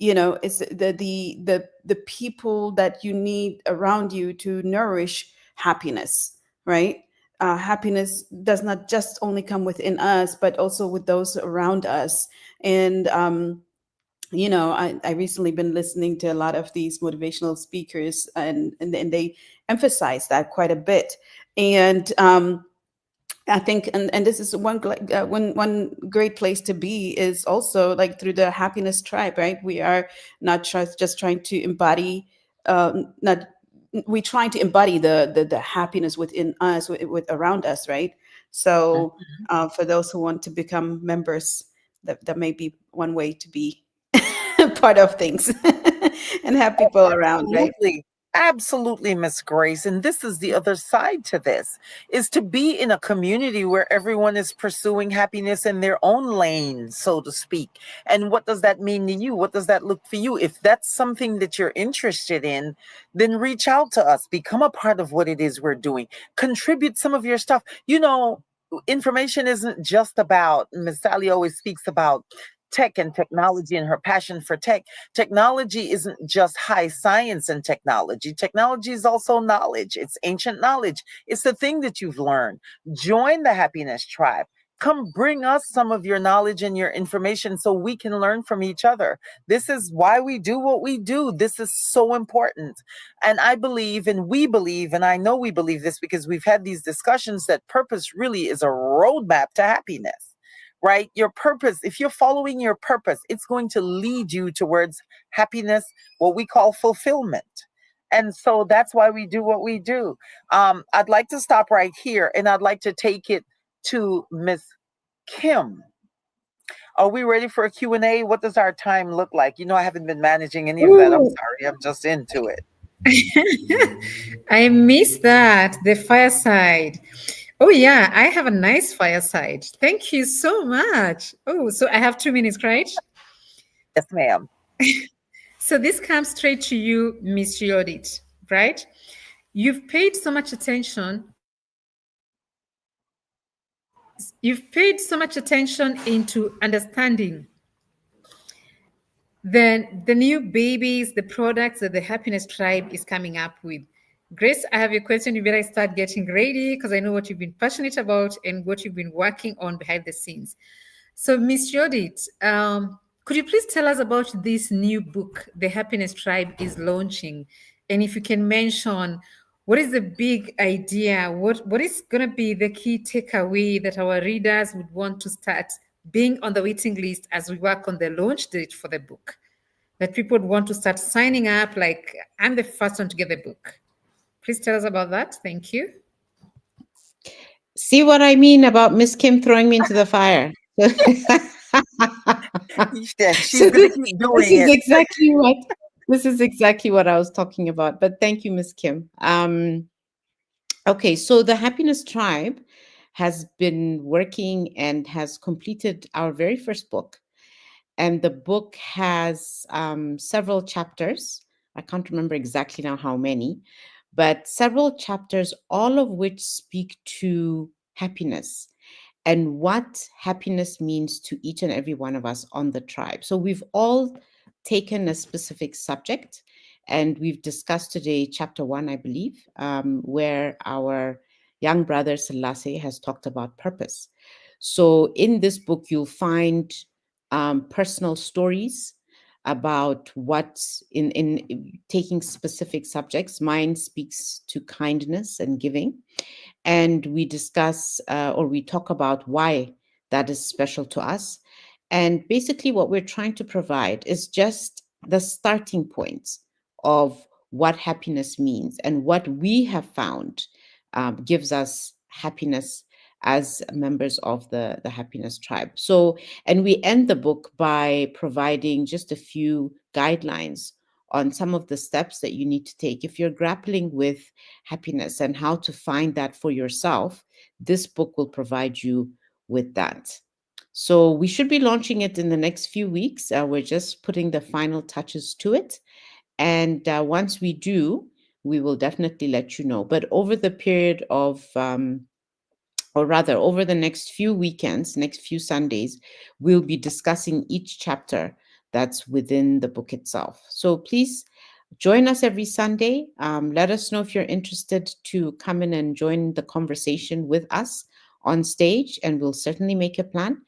it's the people that you need around you to nourish happiness, right? Happiness does not just only come within us, but also with those around us. And I recently been listening to a lot of these motivational speakers, and they emphasize that quite a bit. And I think, and this is one great place to be is also like through the happiness tribe, right? We are not just trying to embody, not we trying to embody the happiness within us, with around us, right? So, for those who want to become members, that may be one way to be. part of things and have people around, right? Absolutely. Absolutely, Miss Grace. And this is the other side to this, is to be in a community where everyone is pursuing happiness in their own lane, so to speak. And what does that mean to you? What does that look for you? If that's something that you're interested in, then reach out to us, become a part of what it is we're doing, contribute some of your stuff. Information isn't just about, Miss Sally always speaks about tech and technology and her passion for tech. Technology isn't just high science and technology. Technology is also knowledge. It's ancient knowledge. It's the thing that you've learned. Join the happiness tribe. Come bring us some of your knowledge and your information so we can learn from each other. This is why we do what we do. This is so important. And I believe, and we believe, and I know we believe this because we've had these discussions, that purpose really is a roadmap to happiness, right? Your purpose, if you're following your purpose, it's going to lead you towards happiness, what we call fulfillment. And so that's why we do what we do. I'd like to stop right here and I'd like to take it to Miss Kim. Are we ready for a Q&A? What does our time look like? I haven't been managing any of that. I'm Ooh, sorry. I'm just into it. I miss that, the fireside. Oh, yeah, I have a nice fireside. Thank you so much. Oh, so I have 2 minutes, right? Yes, ma'am. So this comes straight to you, Miss Yodit, right? You've paid so much attention. You've paid so much attention into understanding the new babies, the products that the Happiness Tribe is coming up with. Grace, I have a question. You better start getting ready because I know what you've been passionate about and what you've been working on behind the scenes. So, Miss Judith, could you please tell us about this new book the Happiness Tribe is launching? And if you can mention what is the big idea, what is going to be the key takeaway that our readers would want to start being on the waiting list as we work on the launch date for the book? That people would want to start signing up, like, I'm the first one to get the book. Please tell us about that. Thank you. See what I mean about Miss Kim throwing me into the fire? She's So going to this keep this doing is it. exactly what this is exactly what I was talking about. But thank you, Miss Kim. Okay, so the Happiness Tribe has been working and has completed our very first book. And the book has several chapters. I can't remember exactly now how many, but several chapters, all of which speak to happiness and what happiness means to each and every one of us on the tribe. So we've all taken a specific subject, and we've discussed today chapter 1, I believe, where our young brother Selassie has talked about purpose. So in this book, you'll find personal stories about what in taking specific subjects. Mine speaks to kindness and giving, and we discuss or we talk about why that is special to us. And basically, what we're trying to provide is just the starting points of what happiness means and what we have found gives us happiness as members of the Happiness Tribe. So, and we end the book by providing just a few guidelines on some of the steps that you need to take if you're grappling with happiness and how to find that for yourself. This book will provide you with that. So we should be launching it in the next few weeks. We're just putting the final touches to it. And once we do, we will definitely let you know. But over the period of or rather over the next few weekends, next few Sundays, we'll be discussing each chapter that's within the book itself. So please join us every Sunday. Let us know if you're interested to come in and join the conversation with us on stage, and we'll certainly make a plan.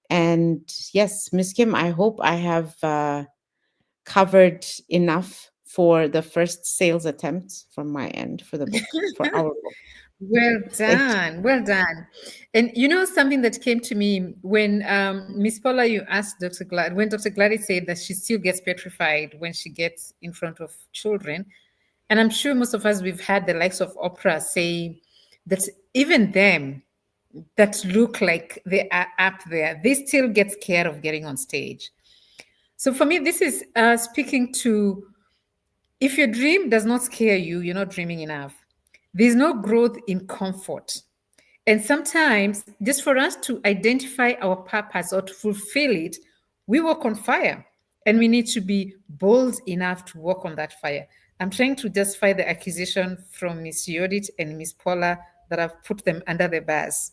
And yes, Miss Kim, I hope I have covered enough for the first sales attempt from my end for the book, for our book. Well Thank you. done, well done. And something that came to me when Miss Paula, you asked Dr. Glad, when Dr. Gladys said that she still gets petrified when she gets in front of children. And I'm sure most of us, we've had the likes of Oprah say that even them that look like they are up there, they still get scared of getting on stage. So for me, this is speaking to, if your dream does not scare you, you're not dreaming enough. There's no growth in comfort. And sometimes, just for us to identify our purpose or to fulfill it, we walk on fire. And we need to be bold enough to walk on that fire. I'm trying to justify the accusation from Miss Yodit and Miss Paula that I've put them under the bus.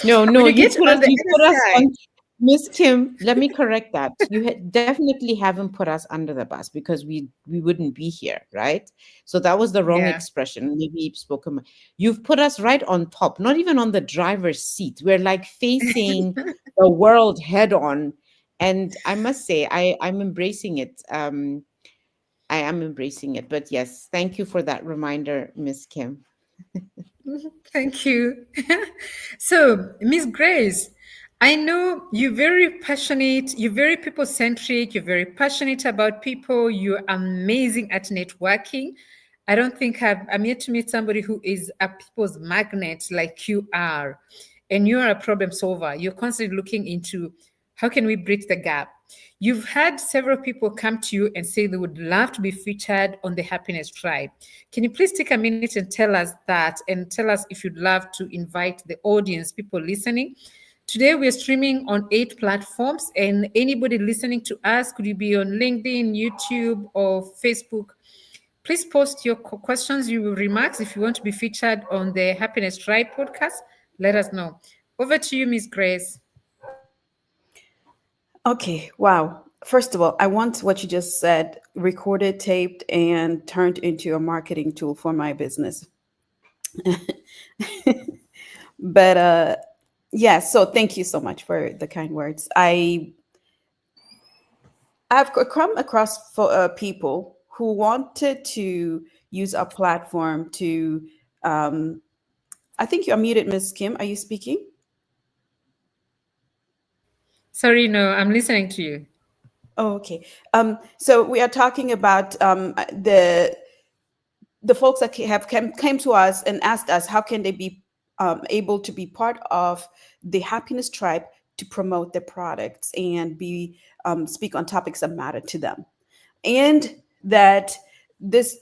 No, When no, you get on the you put other us side, on. Miss Kim, let me correct that. Definitely haven't put us under the bus because we wouldn't be here, right? So that was the wrong yeah. expression. Maybe you've spoken. You've put us right on top, not even on the driver's seat. We're like facing the world head on, and I must say, I'm embracing it. I am embracing it. But yes, thank you for that reminder, Miss Kim. Thank you. So, Miss Grace, I know you're very passionate, you're very people centric, you're very passionate about people, you're amazing at networking. I don't think I'm yet to meet somebody who is a people's magnet like you are. And you are a problem solver. You're constantly looking into how can we bridge the gap. You've had several people come to you and say they would love to be featured on the Happiness Tribe. Can you please take a minute and tell us that, and tell us if you'd love to invite the audience, people listening? Today we're streaming on 8 platforms, and anybody listening to us, could you be on LinkedIn, YouTube, or Facebook? Please post your questions, your remarks. If you want to be featured on the Happiness Tribe podcast, let us know. Over to you, Miss Grace. Okay, wow. First of all, I want what you just said recorded, taped, and turned into a marketing tool for my business. But yeah, so thank you so much for the kind words. I've come across people who wanted to use a platform to. Um, I think you're muted, Miss Kim. Are you speaking? Sorry, no, I'm listening to you. Oh, okay. So we are talking about the folks that came to us and asked us how can they be able to be part of the Happiness Tribe to promote their products and be speak on topics that matter to them, and that this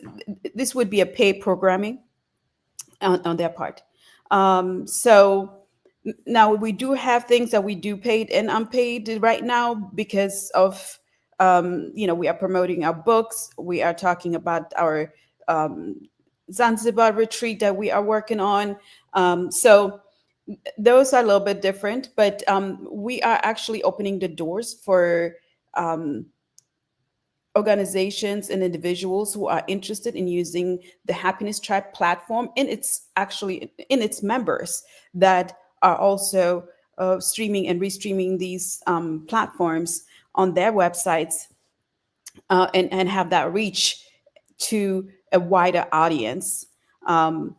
this would be a paid programming on their part. So now we do have things that we do paid and unpaid right now because of we are promoting our books. We are talking about our um, Zanzibar retreat that we are working on. So those are a little bit different, but we are actually opening the doors for um, organizations and individuals who are interested in using the Happiness Tribe platform, and it's actually in its members that are also streaming and restreaming these platforms on their websites, and have that reach to a wider audience. Um,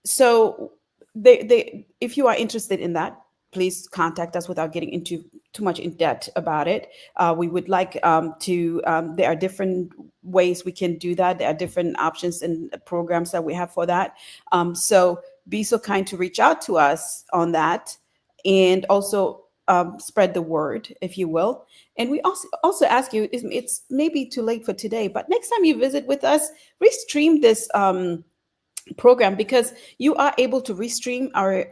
so they if you are interested in that, please contact us without getting into too much in depth about it. We would like to there are different ways we can do that. There are different options and programs that we have for that. So be so kind to reach out to us on that, and also spread the word, if you will. And we also ask you, it's maybe too late for today, but next time you visit with us, restream this program, because you are able to restream our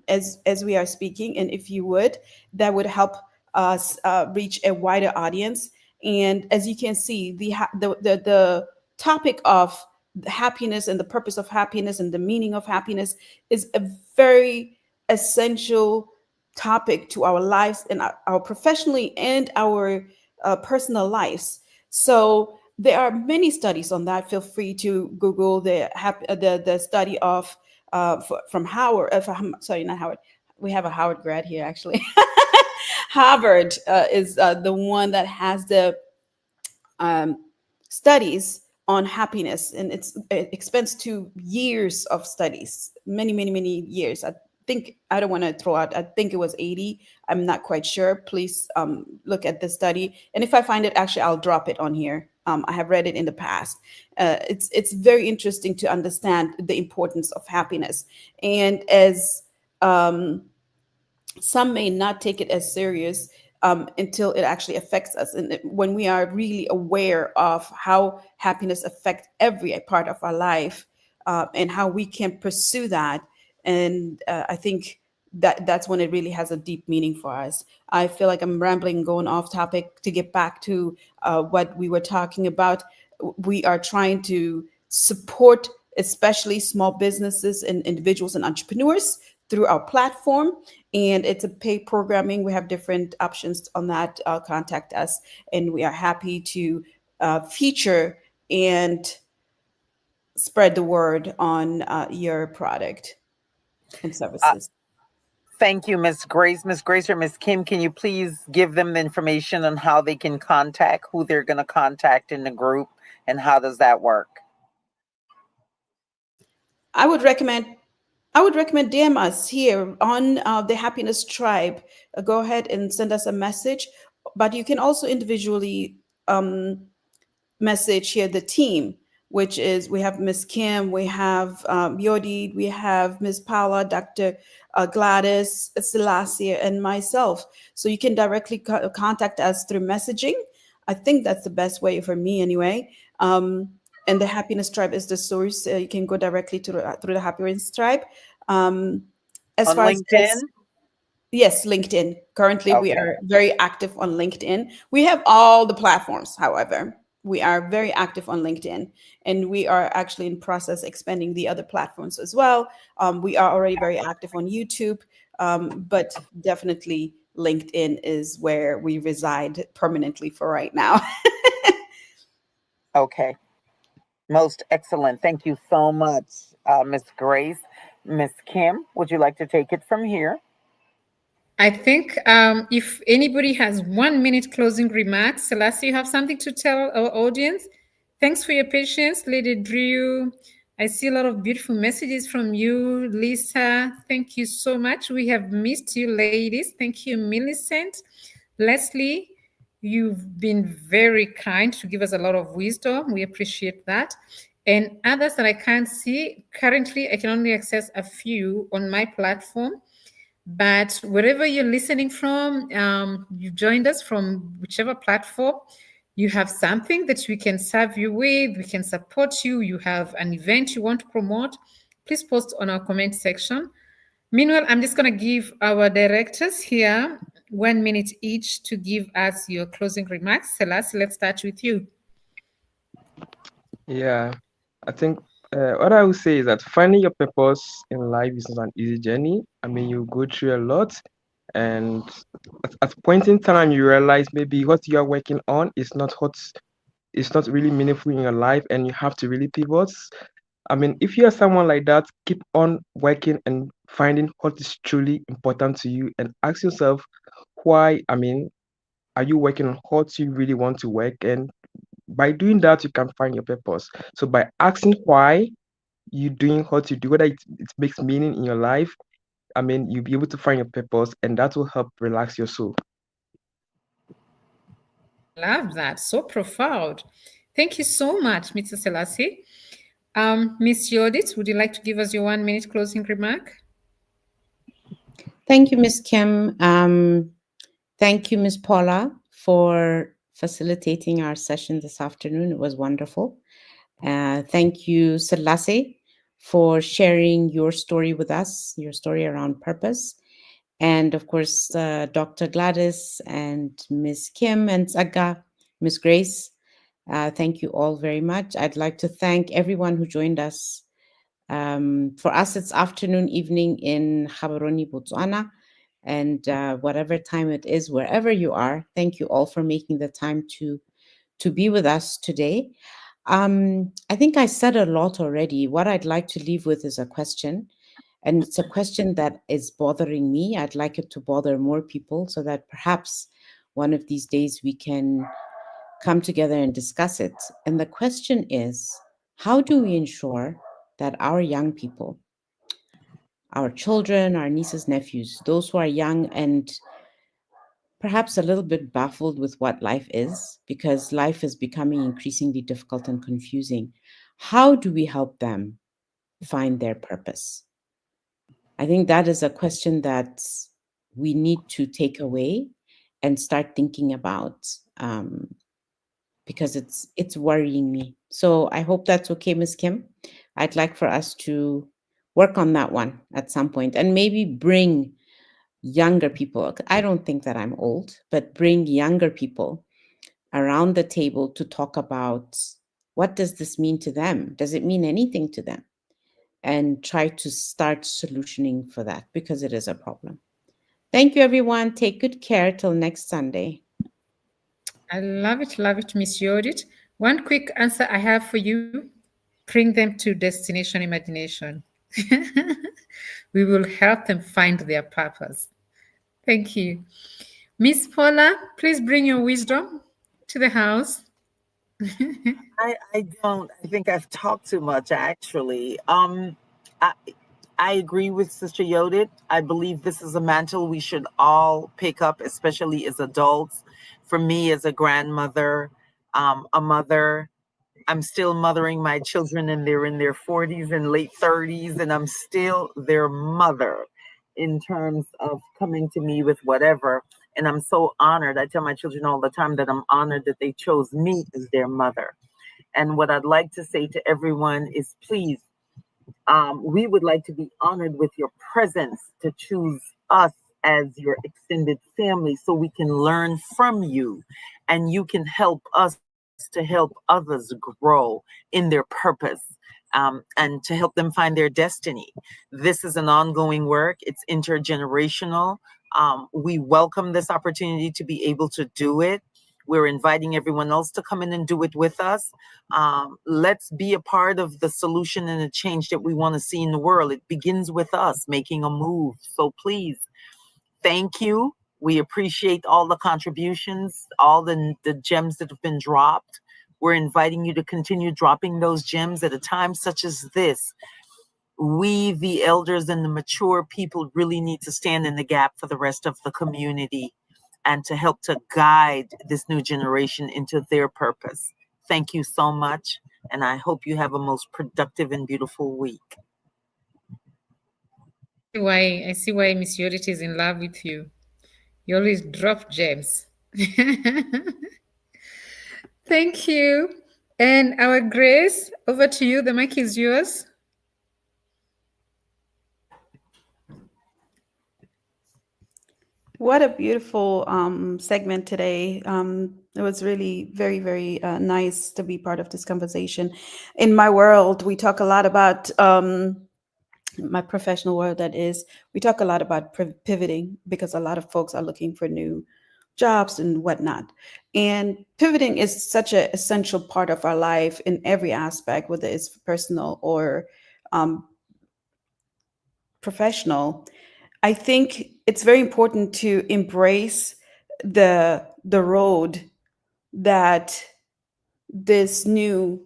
as we are speaking, and if you would, that would help us reach a wider audience. And as you can see, the topic of happiness and the purpose of happiness and the meaning of happiness is a very essential topic to our lives and our professionally and our personal lives. So there are many studies on that. Feel free to Google the study of from Howard. Sorry, not Howard. We have a Howard grad here, actually. Harvard is the one that has the um, studies on happiness, and it expands to years of studies, many years. I think, I don't want to throw out, I think it was 80. I'm not quite sure. Please look at the study, and if I find it, actually I'll drop it on here. I have read it in the past. It's very interesting to understand the importance of happiness, and as some may not take it as serious. until it actually affects us. And when we are really aware of how happiness affects every part of our life, and how we can pursue that, and I think that's when it really has a deep meaning for us. I feel like I'm rambling, going off topic. To get back to what we were talking about, we are trying to support especially small businesses and individuals and entrepreneurs through our platform. And it's a paid programming. We have different options on that. Contact us, and we are happy to feature and spread the word on your product and Uh, services. Thank you, Miss Grace. Miss Grace or Miss Kim, can you please give them the information on how they can contact, who they're going to contact in the group, and how does that work? I would recommend I would recommend DM us here on the Happiness Tribe. Go ahead and send us a message, but you can also individually um, message here the team, which is we have Miss Kim, we have Yodi, we have Miss Paula, Dr. Gladys, Selassie, and myself. So you can directly contact us through messaging. I think that's the best way for me anyway. And the Happiness Tribe is the source. You can go directly to through the Happiness Tribe. Um, as On far LinkedIn? as Yes, LinkedIn. Currently, we Okay. are very active on LinkedIn. We have all the platforms, however. We are very active on LinkedIn, and we are actually in process expanding the other platforms as well. We are already very active on YouTube, but definitely LinkedIn is where we reside permanently for right now. Okay. Most excellent. Thank you so much, Miss Grace. Miss Kim, would you like to take it from here? I think if anybody has 1 minute closing remarks, Celeste, you have something to tell our audience. Thanks for your patience, Lady Drew. I see a lot of beautiful messages from you, Lisa. Thank you so much. We have missed you, ladies. Thank you, Millicent. Leslie, you've been very kind to give us a lot of wisdom. We appreciate that. And others that I can't see, currently, I can only access a few on my platform. But wherever you're listening from, you've joined us from whichever platform, you have something that we can serve you with, we can support you, you have an event you want to promote, please post on our comment section. Meanwhile, I'm just going to give our directors here 1 minute each to give us your closing remarks. Celeste, let's start with you. Yeah, I think what I would say is that finding your purpose in life is not an easy journey. I mean, you go through a lot, and at a point in time, you realize maybe what you are working on is not what is not really meaningful in your life, and you have to really pivot. I mean, if you are someone like that, keep on working and finding what is truly important to you, and ask yourself why. I mean, are you working on what you really want to work? And by doing that, you can find your purpose. So by asking why you doing what you do, whether it makes meaning in your life, I mean, you'll be able to find your purpose, and that will help relax your soul. I love that. So profound. Thank you so much, Mr. Selassie. Miss Yodit, would you like to give us your 1 minute closing remark? Thank you, Miss Kim. Thank you, Miss Paula, for facilitating our session this afternoon. It was wonderful. Thank you, Selassie, for sharing your story with us, your story around purpose. And of course, Dr. Gladys and Miss Kim and Saga, Miss Grace, thank you all very much. I'd like to thank everyone who joined us. For us, it's afternoon, evening in Gaborone, Botswana. And whatever time it is, wherever you are, thank you all for making the time to be with us today. I think I said a lot already. What I'd like to leave with is a question. And it's a question that is bothering me. I'd like it to bother more people so that perhaps one of these days we can come together and discuss it. And the question is, how do we ensure that our young people, our children, our nieces, nephews, those who are young and perhaps a little bit baffled with what life is, because life is becoming increasingly difficult and confusing, how do we help them find their purpose? I think that is a question that we need to take away and start thinking about, because it's worrying me. So I hope that's okay, Miss Kim. I'd like for us to work on that one at some point, and maybe bring younger people. I don't think that I'm old, but bring younger people around the table to talk about, what does this mean to them? Does it mean anything to them? And try to start solutioning for that, because it is a problem. Thank you, everyone. Take good care till next Sunday. I love it, Miss Yodit. One quick answer I have for you: bring them to destination imagination. We will help them find their purpose. Thank you. Miss Paula, please bring your wisdom to the house. I don't. I think I've talked too much actually. I, I agree with Sister Yodit. I believe this is a mantle we should all pick up, especially as adults. For me, as a grandmother, a mother, I'm still mothering my children, and they're in their 40s and late 30s, and I'm still their mother in terms of coming to me with whatever. And I'm so honored. I tell my children all the time that I'm honored that they chose me as their mother. And what I'd like to say to everyone is, please, we would like to be honored with your presence, to choose us as your extended family so we can learn from you and you can help us to help others grow in their purpose, and to help them find their destiny. This is an ongoing work, it's intergenerational. We welcome this opportunity to be able to do it. We're inviting everyone else to come in and do it with us. Let's be a part of the solution and the change that we want to see in the world. It begins with us making a move. So please, thank you. We appreciate all the contributions, all the gems that have been dropped. We're inviting you to continue dropping those gems at a time such as this. We, the elders and the mature people, really need to stand in the gap for the rest of the community and to help to guide this new generation into their purpose. Thank you so much, and I hope you have a most productive and beautiful week. I see why Miss Yodit is in love with you. You always drop gems. Thank you. And our Grace, over to you. The mic is yours. What a beautiful segment today. It was really very, very nice to be part of this conversation. In my world, we talk a lot about, my professional world, that is, we talk a lot about pivoting, because a lot of folks are looking for new jobs and whatnot. And pivoting is such an essential part of our life in every aspect, whether it's personal or um, professional. I think it's very important to embrace the road that this new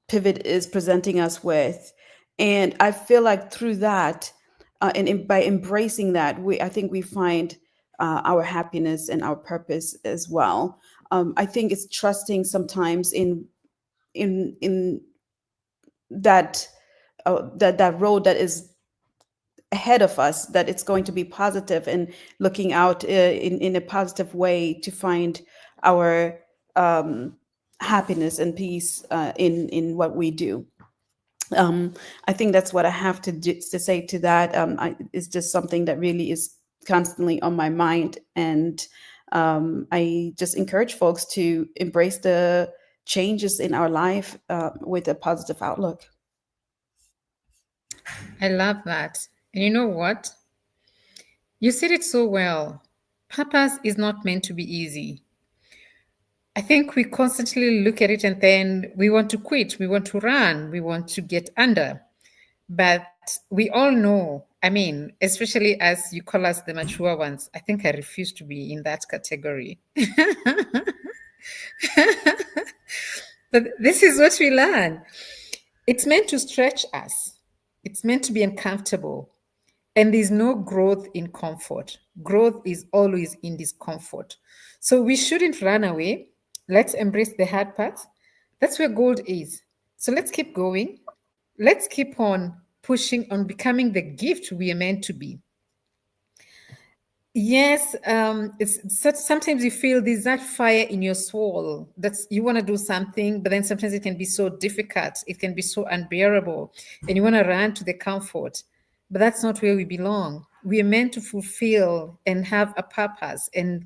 pivot is presenting us with, and I feel like through that, by embracing that, I think we find our happiness and our purpose as well. I think it's trusting sometimes in that that road that is ahead of us, that it's going to be positive, and looking out in a positive way to find our um, happiness and peace in what we do. I think that's what I have to say to that. It's just something that really is constantly on my mind, and I just encourage folks to embrace the changes in our life with a positive outlook. I love that. And you know what? You said it so well. Purpose is not meant to be easy. I think we constantly look at it and then we want to quit, we want to run, we want to get under. But we all know, I mean, especially as you call us the mature ones, I think I refuse to be in that category. But this is what we learn. It's meant to stretch us, it's meant to be uncomfortable. And there's no growth in comfort. Growth is always in discomfort. So we shouldn't run away. Let's embrace the hard parts. That's where gold is. So let's keep going. Let's keep on pushing on becoming the gift we are meant to be. Yes, it's such, sometimes you feel there's that fire in your soul that's you want to do something, but then sometimes it can be so difficult, it can be so unbearable, and you want to run to the comfort. But that's not where we belong. We are meant to fulfill and have a purpose and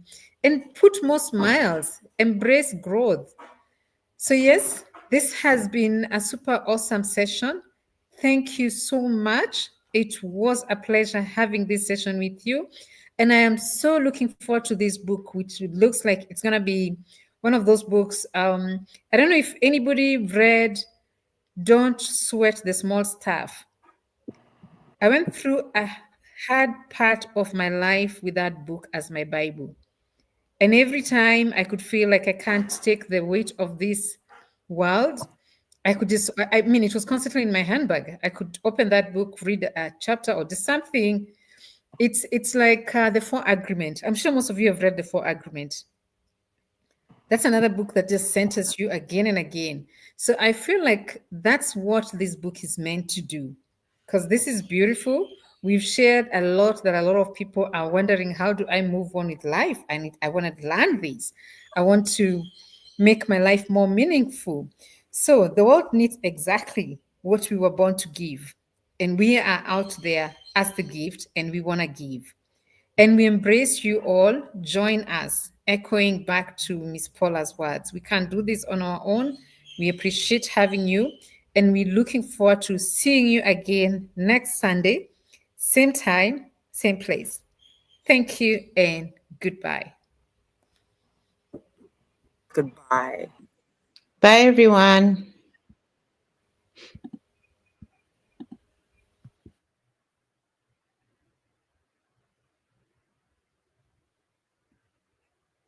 put more smiles, embrace growth. So, yes, this has been a super awesome session. Thank you so much. It was a pleasure having this session with you. And I am so looking forward to this book, which looks like it's going to be one of those books. I don't know if anybody read Don't Sweat the Small Stuff. I went through a hard part of my life with that book as my Bible. And every time I could feel like I can't take the weight of this world, I could just, I mean, it was constantly in my handbag. I could open that book, read a chapter or just something. It's like the Four Agreement. I'm sure most of you have read the Four Agreement. That's another book that just centers you again and again. So I feel like that's what this book is meant to do. Because this is beautiful. We've shared a lot that a lot of people are wondering, how do I move on with life? I want to learn this. I want to make my life more meaningful. So the world needs exactly what we were born to give. And we are out there as the gift and we want to give. And we embrace you all. Join us, echoing back to Miss Paula's words. We can't do this on our own. We appreciate having you, and we're looking forward to seeing you again next Sunday, same time, same place. Thank you and goodbye. Goodbye. Bye, everyone.